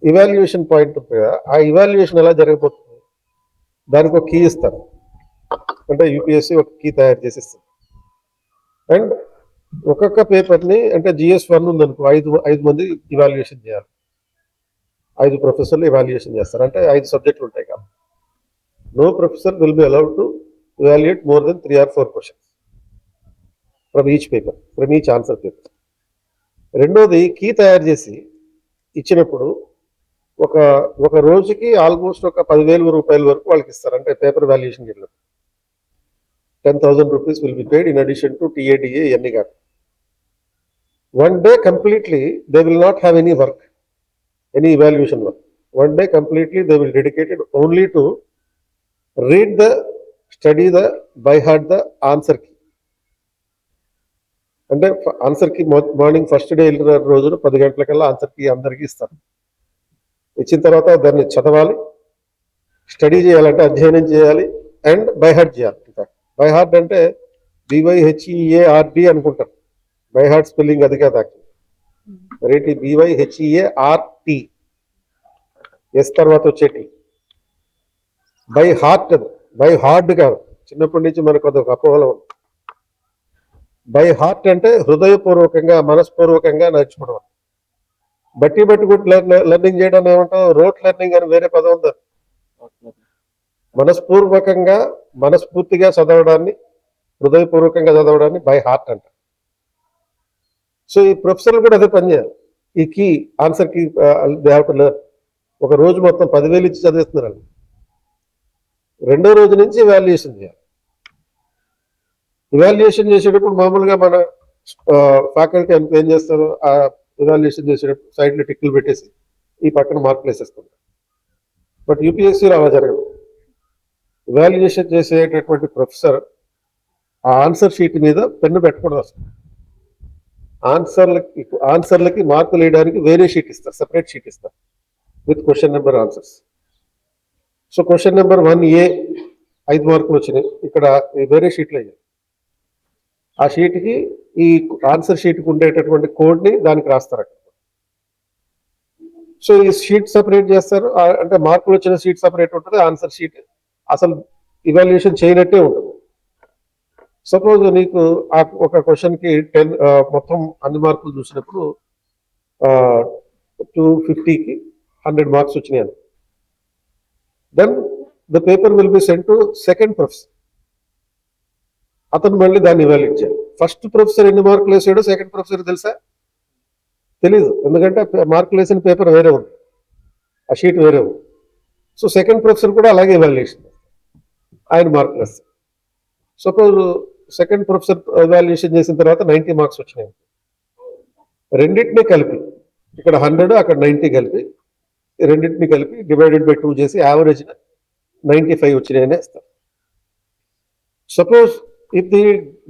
ఇవాల్యుయేషన్ పాయింట్ ఉంటుంది కదా, ఆ ఇవాల్యుయేషన్ ఎలా జరగబోతుంది, దానికి ఒక కీ ఇస్తారు. అంటే యూపీఎస్సీ ఒక కీ తయారు చేసి ఇస్తుంది. అండ్ ఒక్కొక్క పేపర్ని, అంటే GS1 ఉందనుకో, 5 మంది ఇవాల్యుయేషన్ చేయాలి. 5 ప్రొఫెసర్లు ఇవాల్యుయేషన్ చేస్తారు, అంటే 5 సబ్జెక్టులు ఉంటాయి కాబట్టి no professor will be allowed to evaluate more than 3 or 4 questions from each paper, from each answer paper. రెండోది, కీ తయారు చేసి ఇచ్చినప్పుడు ఒక రోజుకి ఆల్మోస్ట్ ఒక 10,000 రూపాయల వరకు వాళ్ళకి ఇస్తారు. అంటే పేపర్ వాల్యుయేషన్ వెళ్ళినప్పుడు 10,000 rupees will be paid in addition to TADA ఇవన్నీ కాదు. 1 day completely they will not have any work, any evaluation work. 1 day completely they will dedicate it only to read the, study the, by heart the answer కి. అంటే answer కి morning first day వెళ్ళిన రోజున 10 గంటలకల్లా answer కి అందరికీ ఇస్తారు. ఇచ్చిన తర్వాత దాన్ని చదవాలి, స్టడీ చేయాలంటే అధ్యయనం చేయాలి, అండ్ బై హార్ట్ చేయాలి. ఇన్ఫాక్ట్ బై హార్ట్ అంటే BYHEARD అనుకుంటారు, బై హార్ట్ స్పెల్లింగ్ అది కాదు. రేటి BYHEART, ఎస్ తర్వాత వచ్చేటి బై హార్ట్. అది బై హార్ట్ కాదు. చిన్నప్పటి నుంచి మనకు అదొక అపోహలో ఉంది. బై హార్ట్ అంటే హృదయపూర్వకంగా మనస్పూర్వకంగా నేర్చుకోవడం. బట్టి కొట్టి లెర్నింగ్ చేయడం ఏమంటాం, రోట్ లెర్నింగ్ అని వేరే పదం ఉంది. మనస్పూర్వకంగా మనస్ఫూర్తిగా చదవడాన్ని, హృదయపూర్వకంగా చదవడాన్ని బై హార్ట్ అంట. సో ఈ ప్రొఫెసర్లు కూడా అదే పని చేయాలి. ఈ key answer key they have to learn. ఒక రోజు మొత్తం 10,000 ఇచ్చి చదివిస్తున్నారు. రెండో రోజు నుంచి ఇవాల్యుయేషన్ చేయాలి. ఇవాల్యుయేషన్ చేసేటప్పుడు మామూలుగా మన ఫ్యాకల్టీ అంతా ఏం చేస్తారు, ఆ ఇవాల్యుయేషన్ చేసేటప్పుడు సైడ్లో టిక్కులు పెట్టేసి ఈ పక్కన మార్కులు వేసేసుకుంటారు. బట్ యూపీఎస్సీలో అలా జరగదు. ఇవాల్యుయేషన్ చేసేటటువంటి ప్రొఫెసర్ ఆ ఆన్సర్ షీట్ మీద పెన్ను పెట్టకూడదు అసలు. ఆన్సర్లకి మార్కులు వేయడానికి వేరే షీట్ ఇస్తారు, సెపరేట్ షీట్ ఇస్తారు with question number answers. So question number 1A 5 మార్కులు వచ్చినాయి, ఇక్కడ వేరే షీట్లో అయ్యాయి. ఆ షీట్కి ఈ ఆన్సర్ షీట్కి ఉండేటటువంటి కోడ్ని దానికి రాస్తారు అక్కడ. సో ఈ షీట్ సపరేట్ చేస్తారు, అంటే మార్కులు వచ్చిన షీట్ సపరేట్ ఉంటుంది, ఆన్సర్ షీట్ అసలు ఇవాల్యుయేషన్ చేయనట్టే ఉంటుంది. సపోజ్ నీకు ఒక క్వశ్చన్కి 10 మొత్తం అన్ని మార్కులు చూసినప్పుడు 250కి 100 మార్క్స్ వచ్చినాయి అని. Then the paper will be sent to second professor. అతను మళ్ళీ దాన్ని ఇవాల్యుయేట్ చేయాలి. ఫస్ట్ ప్రొఫెసర్ ఎన్ని మార్కులు వేసాడో సెకండ్ ప్రొఫెసర్ తెలుసా? తెలీదు, ఎందుకంటే మార్కులు వేసిన పేపర్ వేరే ఉంది, ఆ షీట్ వేరే ఉంది. సో సెకండ్ ప్రొఫెసర్ కూడా అలాగే ఇవాల్యుయేషన్, ఆయన మార్కులు వేస్తారు. సపోజ్ సెకండ్ ప్రొఫెసర్ ఇవాల్యుయేషన్ చేసిన తర్వాత 90 మార్క్స్ వచ్చినాయి. రెండింటినీ కలిపి, ఇక్కడ 100 అక్కడ 90 కలిపి, రెండింటినీ కలిపి డివైడెడ్ బై 2 చేసి యావరేజ్ 95 వచ్చినాయని వేస్తారు. Suppose if the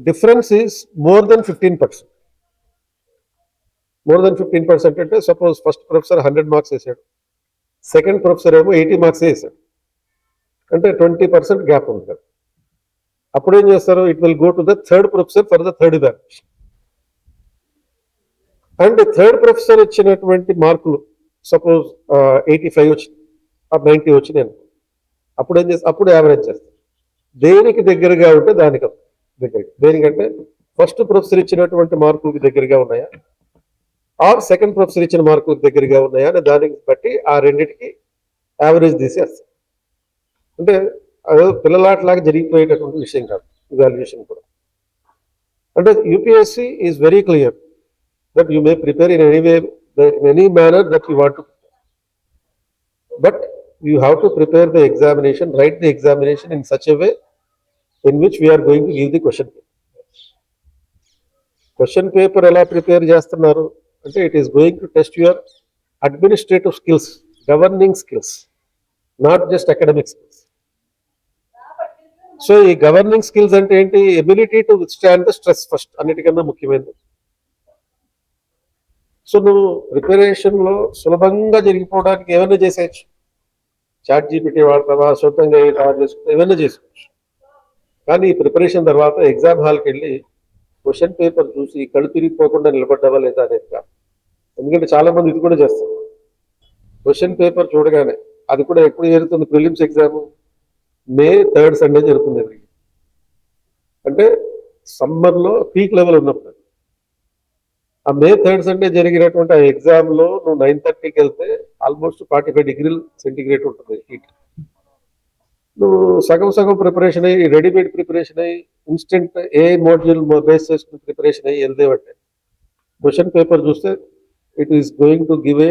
difference is more than 15%, అంటే సపోజ్ ఫస్ట్ ప్రొఫెసర్ 100 మార్క్స్ వేసాడు, సెకండ్ ప్రొఫెసర్ ఏమో 80 మార్క్స్ వేసాడు, అంటే 20% గ్యాప్ ఉంది కదా. అప్పుడు ఏం చేస్తారు, it will go to the third professor for the third evaluation. అంటే థర్డ్ ప్రొఫెసర్ ఇచ్చినటువంటి మార్కులు సపోజ్ 85 వచ్చినాయి, 90 వచ్చినాయి అనుకో, అప్పుడు ఏం చేస్తారు, అప్పుడు యావరేజ్ చేస్తారు. దేనికి దగ్గరగా ఉంటే దానికి దగ్గరగా, దేనికంటే ఫస్ట్ ప్రొఫెసర్ ఇచ్చినటువంటి మార్కులకి దగ్గరగా ఉన్నాయా, ఆర్ సెకండ్ ప్రొఫెసర్ ఇచ్చిన మార్కులకు దగ్గరగా ఉన్నాయా అని దానికి బట్టి ఆ రెండింటికి యావరేజ్ తీసేస్తారు. అంటే అదే పిల్లలాట్లాగా జరిగిపోయేటటువంటి విషయం కాదు ఇవాల్యుయేషన్ కూడా. అంటే UPSC is very clear that you may prepare in any manner that you want to, but you have to prepare the examination, right the examination in such a way in which we are going to give the question paper. Question paper ఎలా prepare చేస్తున్నారు అంటే, it is going to test your administrative skills, governing skills, not just academic skills. So ఈ governing skills అంటే ఏంటి, ability to withstand the stress first, అన్నిటికన్నా ముఖ్యమైనది. So నువ్వు ప్రిపరేషన్లో సులభంగా జరిగిపోవడానికి ఏమైనా చేసేయచ్చు, చాట్ జీపీటీ వాడతావా, సొంతంగా తయారు చేసుకుంటా, ఏమైనా చేసుకోవచ్చు. కానీ ఈ ప్రిపరేషన్ తర్వాత ఎగ్జామ్ హాల్కి వెళ్ళి క్వశ్చన్ పేపర్ చూసి కళ్ళు తిరిగిపోకుండా నిలబడ్డావా లేదా అనేది కాదు. ఎందుకంటే చాలా మంది ఇది కూడా చేస్తారు, క్వశ్చన్ పేపర్ చూడగానే, అది కూడా ఎప్పుడు జరుగుతుంది, prelims exam May 3rd Sunday జరుగుతుంది. అంటే సమ్మర్లో పీక్ లెవెల్ ఉన్నప్పుడు ఆ May 3rd సండే జరిగినటువంటి ఆ ఎగ్జామ్లో నువ్వు 9:30కి వెళ్తే ఆల్మోస్ట్ 45 డిగ్రీలు సెంటిగ్రేడ్ ఉంటుంది హీట్. నువ్వు సగం ప్రిపరేషన్ అయ్యి, రెడీమేడ్ ప్రిపరేషన్ అయ్యి, ఇన్స్టెంట్ ఏ మోడ్యూల్ బేస్ చేసుకుని ప్రిపరేషన్ అయ్యి వెళ్దేవంటే క్వశ్చన్ పేపర్ చూస్తే it is going to give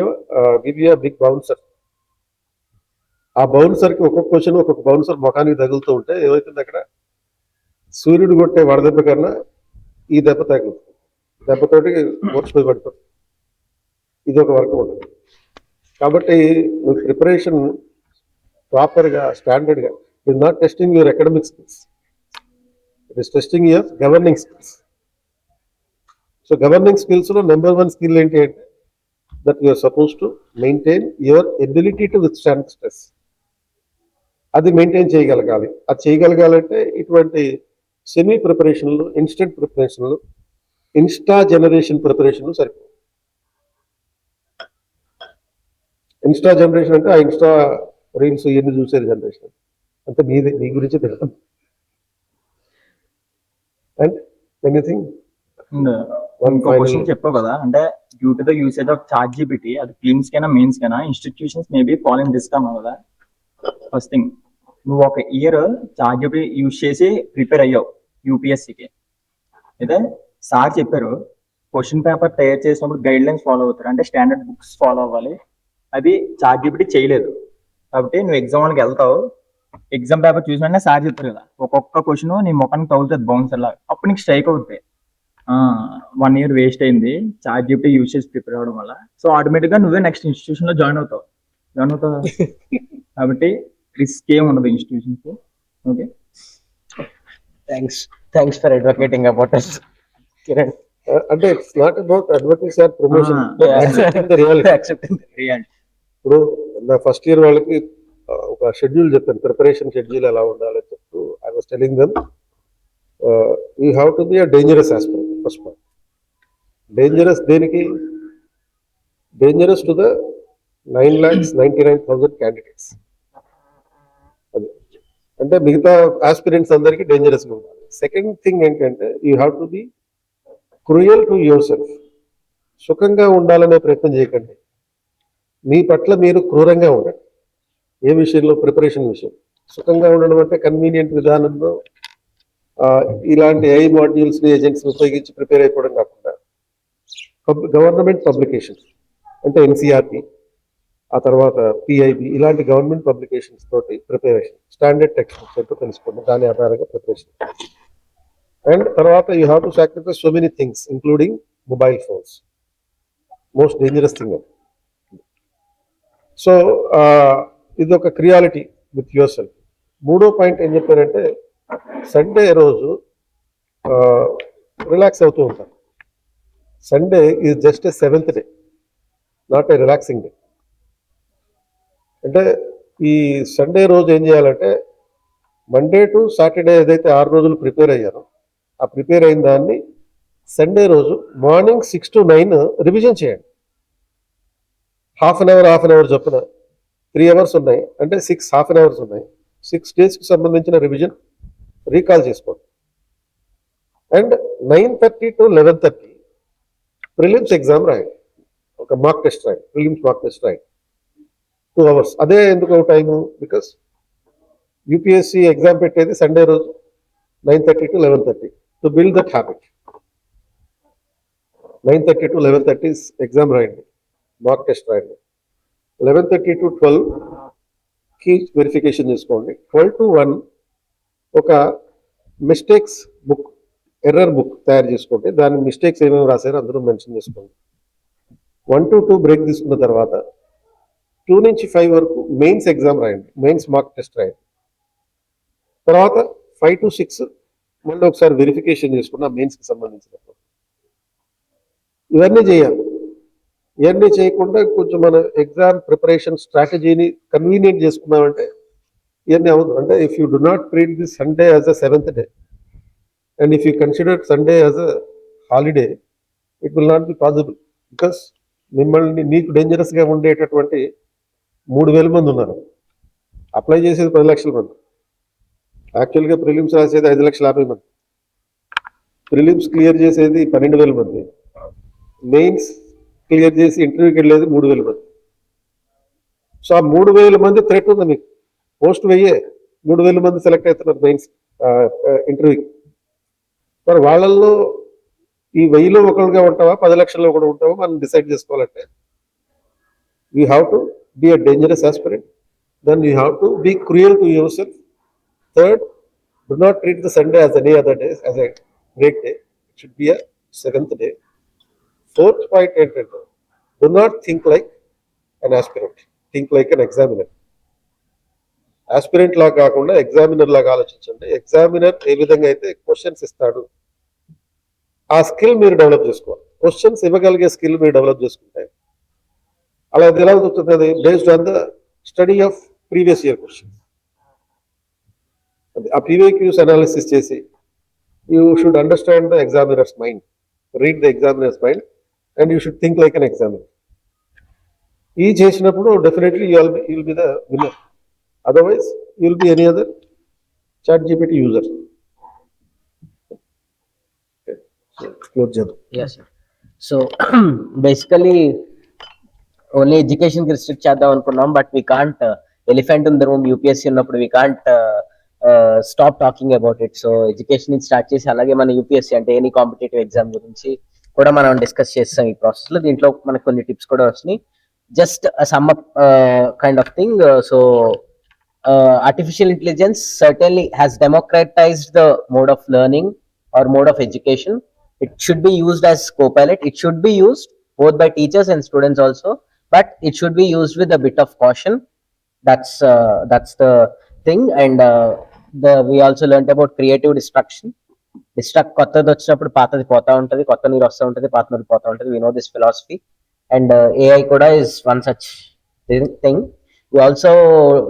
you big bouncer. ఆ బౌన్సర్కి ఒక్కొక్క క్వశ్చన్ ఒక్కొక్క బౌన్సర్ ముఖానికి తగులుతూ ఉంటే ఏమవుతుంది, అక్కడ సూర్యుడు కొట్టే వడదెబ్బ కన్నా ఈ దెబ్బ తగులుతుంది, దెబ్బతోటి మోర్చిపోయి పడిపోతుంది. ఇది ఒక వర్క్ ఉంటుంది. కాబట్టి నువ్వు ప్రిపరేషన్ ప్రాపర్గా, స్టాండర్డ్గా, it is not testing your academic skills, it is testing your governing skills. So governing స్కిల్స్లో నెంబర్ 1 స్కిల్ ఏంటి అంటే that you're supposed to maintain your ability to withstand stress. అది మెయింటైన్ చేయగలగాలి. అది చేయగలగాలంటే ఇటువంటి సెమీ ప్రిపరేషన్లు, ఇన్స్టెంట్ ప్రిపరేషన్లు, ఇన్స్టా జనరేషన్ ప్రిపరేషన్లు సరిపోవు. ఇన్స్టా జనరేషన్ అంటే ఆ ఇన్స్టా రీల్స్ ఇవన్నీ చూసేది జనరేషన్. అంతే మీ గురించి తెలుసు. అండ్ ఎనీథింగ్ One ఇంకో final- క్వశ్చన్ చెప్పావు కదా, అంటే due to the usage of chat GPT అది క్లిమ్స్ కైనా మెయిన్స్ కైనా institutions maybe fall in risk అన్నావు కదా. ఫస్ట్ థింగ్, నువ్వు ఒక ఇయర్ చాట్ జీపీటీ యూజ్ చేసి ప్రిపేర్ అయ్యావు యూపీఎస్సీకి. అయితే సార్ చెప్పారు క్వశ్చన్ పేపర్ తయారు చేసినప్పుడు గైడ్ లైన్స్ ఫాలో అవుతారు, అంటే స్టాండర్డ్ బుక్స్ ఫాలో అవ్వాలి. అది చాట్ జీపీటీ చేయలేదు కాబట్టి నువ్వు ఎగ్జామ్ వాళ్ళకి వెళ్తావు, ఎగ్జామ్ పేపర్ చూసిన వెంటనే సార్ చెప్తారు కదా ఒక్కొక్క క్వశ్చన్ నీ ముఖానికి తగులుతుంది బౌన్సర్ లాగా, అప్పుడు నీకు స్ట్రైక్ అవుతాయి. 1 year వేస్ట్ అయింది చాట్ జీపీటీ యూజ్ చేసి ప్రిపేర్ అవడం వల్ల. సో ఆటోమేటిక్ గా నువ్వే నెక్స్ట్ ఇన్స్టిట్యూషన్ లో జాయిన్ అవుతావు కాబట్టి రిస్క్ ఏం ఉండదు institutions. Okay, thanks for advocating about us, Kiran. అంటే it's not about advocates or promotion, Accepting the reality. ఇప్పుడు నా ఫస్ట్ ఇయర్ వాళ్ళకి ఒక షెడ్యూల్ చెప్పాను, ప్రిపరేషన్ షెడ్యూల్ ఎలా ఉండాలని చెప్తూ I was telling them you have to be a dangerous aspirant. First point, dangerous దేనికి? Dangerous to the 9,99,000 candidates. అది అంటే మిగతా ఆస్పిరెంట్స్ అందరికీ డేంజరస్ గా ఉండాలి. సెకండ్ థింగ్ ఏంటంటే you have to be cruel to yourself. సుఖంగా ఉండాలనే ప్రయత్నం చేయకండి, మీ పట్ల మీరు క్రూరంగా ఉండండి. ఏ విషయంలో? ప్రిపరేషన్ విషయం. సుఖంగా ఉండడం అంటే కన్వీనియంట్ విధానంలో ఇలాంటి AI మాడ్యూల్స్ ఏజెంట్స్ ఉపయోగించి ప్రిపేర్ అయిపోవడం కాకుండా గవర్నమెంట్ పబ్లికేషన్స్ అంటే NCERT, ఆ తర్వాత PIB ఇలాంటి గవర్నమెంట్ పబ్లికేషన్స్ తోటి ప్రిపరేషన్, స్టాండర్డ్ టెక్స్ట్ బుక్స్ ఏంటో తెలుసుకోండి, దాని ఆధారంగా ప్రిపరేషన్. అండ్ తర్వాత you have to sacrifice so many things including mobile phones, most dangerous thing అది. సో ఇది ఒక క్రియాలిటీ విత్ యువర్ సెల్ఫ్. మూడో పాయింట్ ఏం చెప్పారంటే సండే రోజు రిలాక్స్ అవుతూ ఉంటారు. Sunday is just a 7th day, not a relaxing day. అంటే ఈ సండే రోజు ఏం చేయాలంటే మండే టు సాటర్డే ఏదైతే 6 రోజులు ప్రిపేర్ అయ్యారో ఆ ప్రిపేర్ అయిన దాన్ని సండే రోజు మార్నింగ్ 6 to 9 రివిజన్ చేయండి. హాఫ్ అన్ అవర్ చొప్పున 3 hours ఉన్నాయి అంటే 6 half an hours ఉన్నాయి. 6 daysకి సంబంధించిన రివిజన్ రీకాల్ చేసుకోండి. అండ్ 9:30 to 11:30 ప్రిలిమ్స్ ఎగ్జామ్ రాయండి, ఒక మాక్ టెస్ట్ రాయండి, ప్రిలిమ్స్ మాక్ టెస్ట్ రాయండి 2 hours. అదే ఎందుకు టైము? బికాస్ యూపీఎస్సీ ఎగ్జామ్ పెట్టేది సండే రోజు 9:30 to 11:30 to build that habit. 9:30 to 11:30 exam రాయండి, మాక్ టెస్ట్ రాయండి. 11:30 to 12 కీ వెరిఫికేషన్ చేసుకోండి. 12 to 1 ఒక మిస్టేక్స్ బుక్, ఎర్రర్ బుక్ తయారు చేసుకోండి, దాని మిస్టేక్స్ ఏమేమి రాశారో అందరూ మెన్షన్ చేసుకోండి. 1 to 2 బ్రేక్ తీసుకున్న తర్వాత 2 నుంచి 5 వరకు మెయిన్స్ ఎగ్జామ్ రాయండి, మెయిన్స్ మార్క్ టెస్ట్ రాయండి. తర్వాత 5 to 6 మళ్ళీ ఒకసారి వెరిఫికేషన్ చేసుకున్న మెయిన్స్కి సంబంధించినప్పుడు. ఇవన్నీ చేయాలి. ఇవన్నీ చేయకుండా కొంచెం మన ఎగ్జామ్ ప్రిపరేషన్ స్ట్రాటజీని కన్వీనియంట్ చేసుకున్నామంటే ఇవన్నీ అవ్వదు. అంటే if you do not treat this Sunday as a 7th day and if you consider Sunday as a holiday, it will not be possible. Because మిమ్మల్ని నీకు డేంజరస్గా ఉండేటటువంటి 3,000 మంది ఉన్నారు, అప్లై చేసేది 10 లక్షల మంది. యాక్చువల్గా ప్రిలిమ్స్ రాసేది 5,50,000 మంది, ప్రిలిమ్స్ క్లియర్ చేసేది 12,000 మంది, మెయిన్స్ క్లియర్ చేసి ఇంటర్వ్యూకి వెళ్ళేది 3,000 మంది. సో ఆ 3,000 మంది థ్రెట్ ఉంది మీకు. పోస్ట్ వెయ్యే 3,000 మంది సెలెక్ట్ అవుతున్నారు మెయిన్స్ ఇంటర్వ్యూకి. మరి వాళ్ళల్లో ఈ 1000లో ఒకరుగా ఉంటావా 10 లక్షల్లో ఒకడు ఉంటావా మనం డిసైడ్ చేసుకోవాలంటే you have to be a dangerous aspirant, then you have to be cruel to yourself. Third, do not treat the Sunday as any other day, as a break day. It should be a 7th day. Fourth point ఏంటంటే do not think like an aspirant, think like an examiner. Aspirant లాగా కాకుండా examiner లాగా ఆలోచించండి. Examiner ఏ విధంగా అయితే questions ఇస్తాడు ఆ skill మీరు డెవలప్ చేసుకోవాలి. క్వశ్చన్స్ ఇవ్వగలిగే స్కిల్ మీరు డెవలప్ చేసుకుంటే అలా ఎలా అవుతుంది? అది based on the study of previous year questions. ఆ PYQs అనాలిసిస్ చేసి you should understand the examiners mind, read the examiner's mind and you should think like an examiner. ఈ చేసినప్పుడు definitely you will be the winner. Otherwise, you will be any other ChatGPT user. Okay. So, close చేద్దాం. yes sir. So basically only education కి restrict చేద్దాం అనుకున్నాం, but we can't elephant in the room UPSC ఉన్నప్పుడు we can't stop talking about it. So education నుంచి start చేసి అలాగే మన UPSC అంటే ఎనీ కాంపిటేటివ్ ఎగ్జామ్ గురించి కూడా మనం డిస్కస్ చేస్తాం ఈ ప్రాసెస్ లో. దీంట్లో మనకు కొన్ని టిప్స్ కూడా వచ్చినాయి, just sum up kind of thing. So artificial intelligence certainly has democratized the mode of learning or mode of education. It should be used as co-pilot. It should be used both by teachers and students also, but it should be used with a bit of caution. That's the thing. And we also learnt about creative destruction. కొత్తది వచ్చినప్పుడు పాతది పోతా ఉంటది, కొత్త నీరు వస్తూ ఉంటది, పాత నీరు పోతా ఉంటది. We know this philosophy. And AI కూడా is one such thing. We also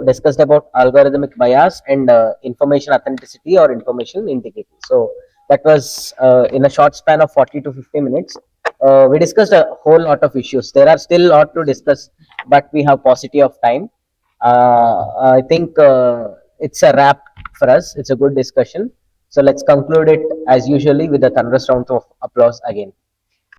discussed about algorithmic bias and information authenticity or information integrity. So that was in a short span of 40 to 50 minutes. We discussed a whole lot of issues. There are still a lot to discuss, but we have paucity of time. I think it's a wrap for us. It's a good discussion. So let's conclude it as usually with a thunderous round of applause again.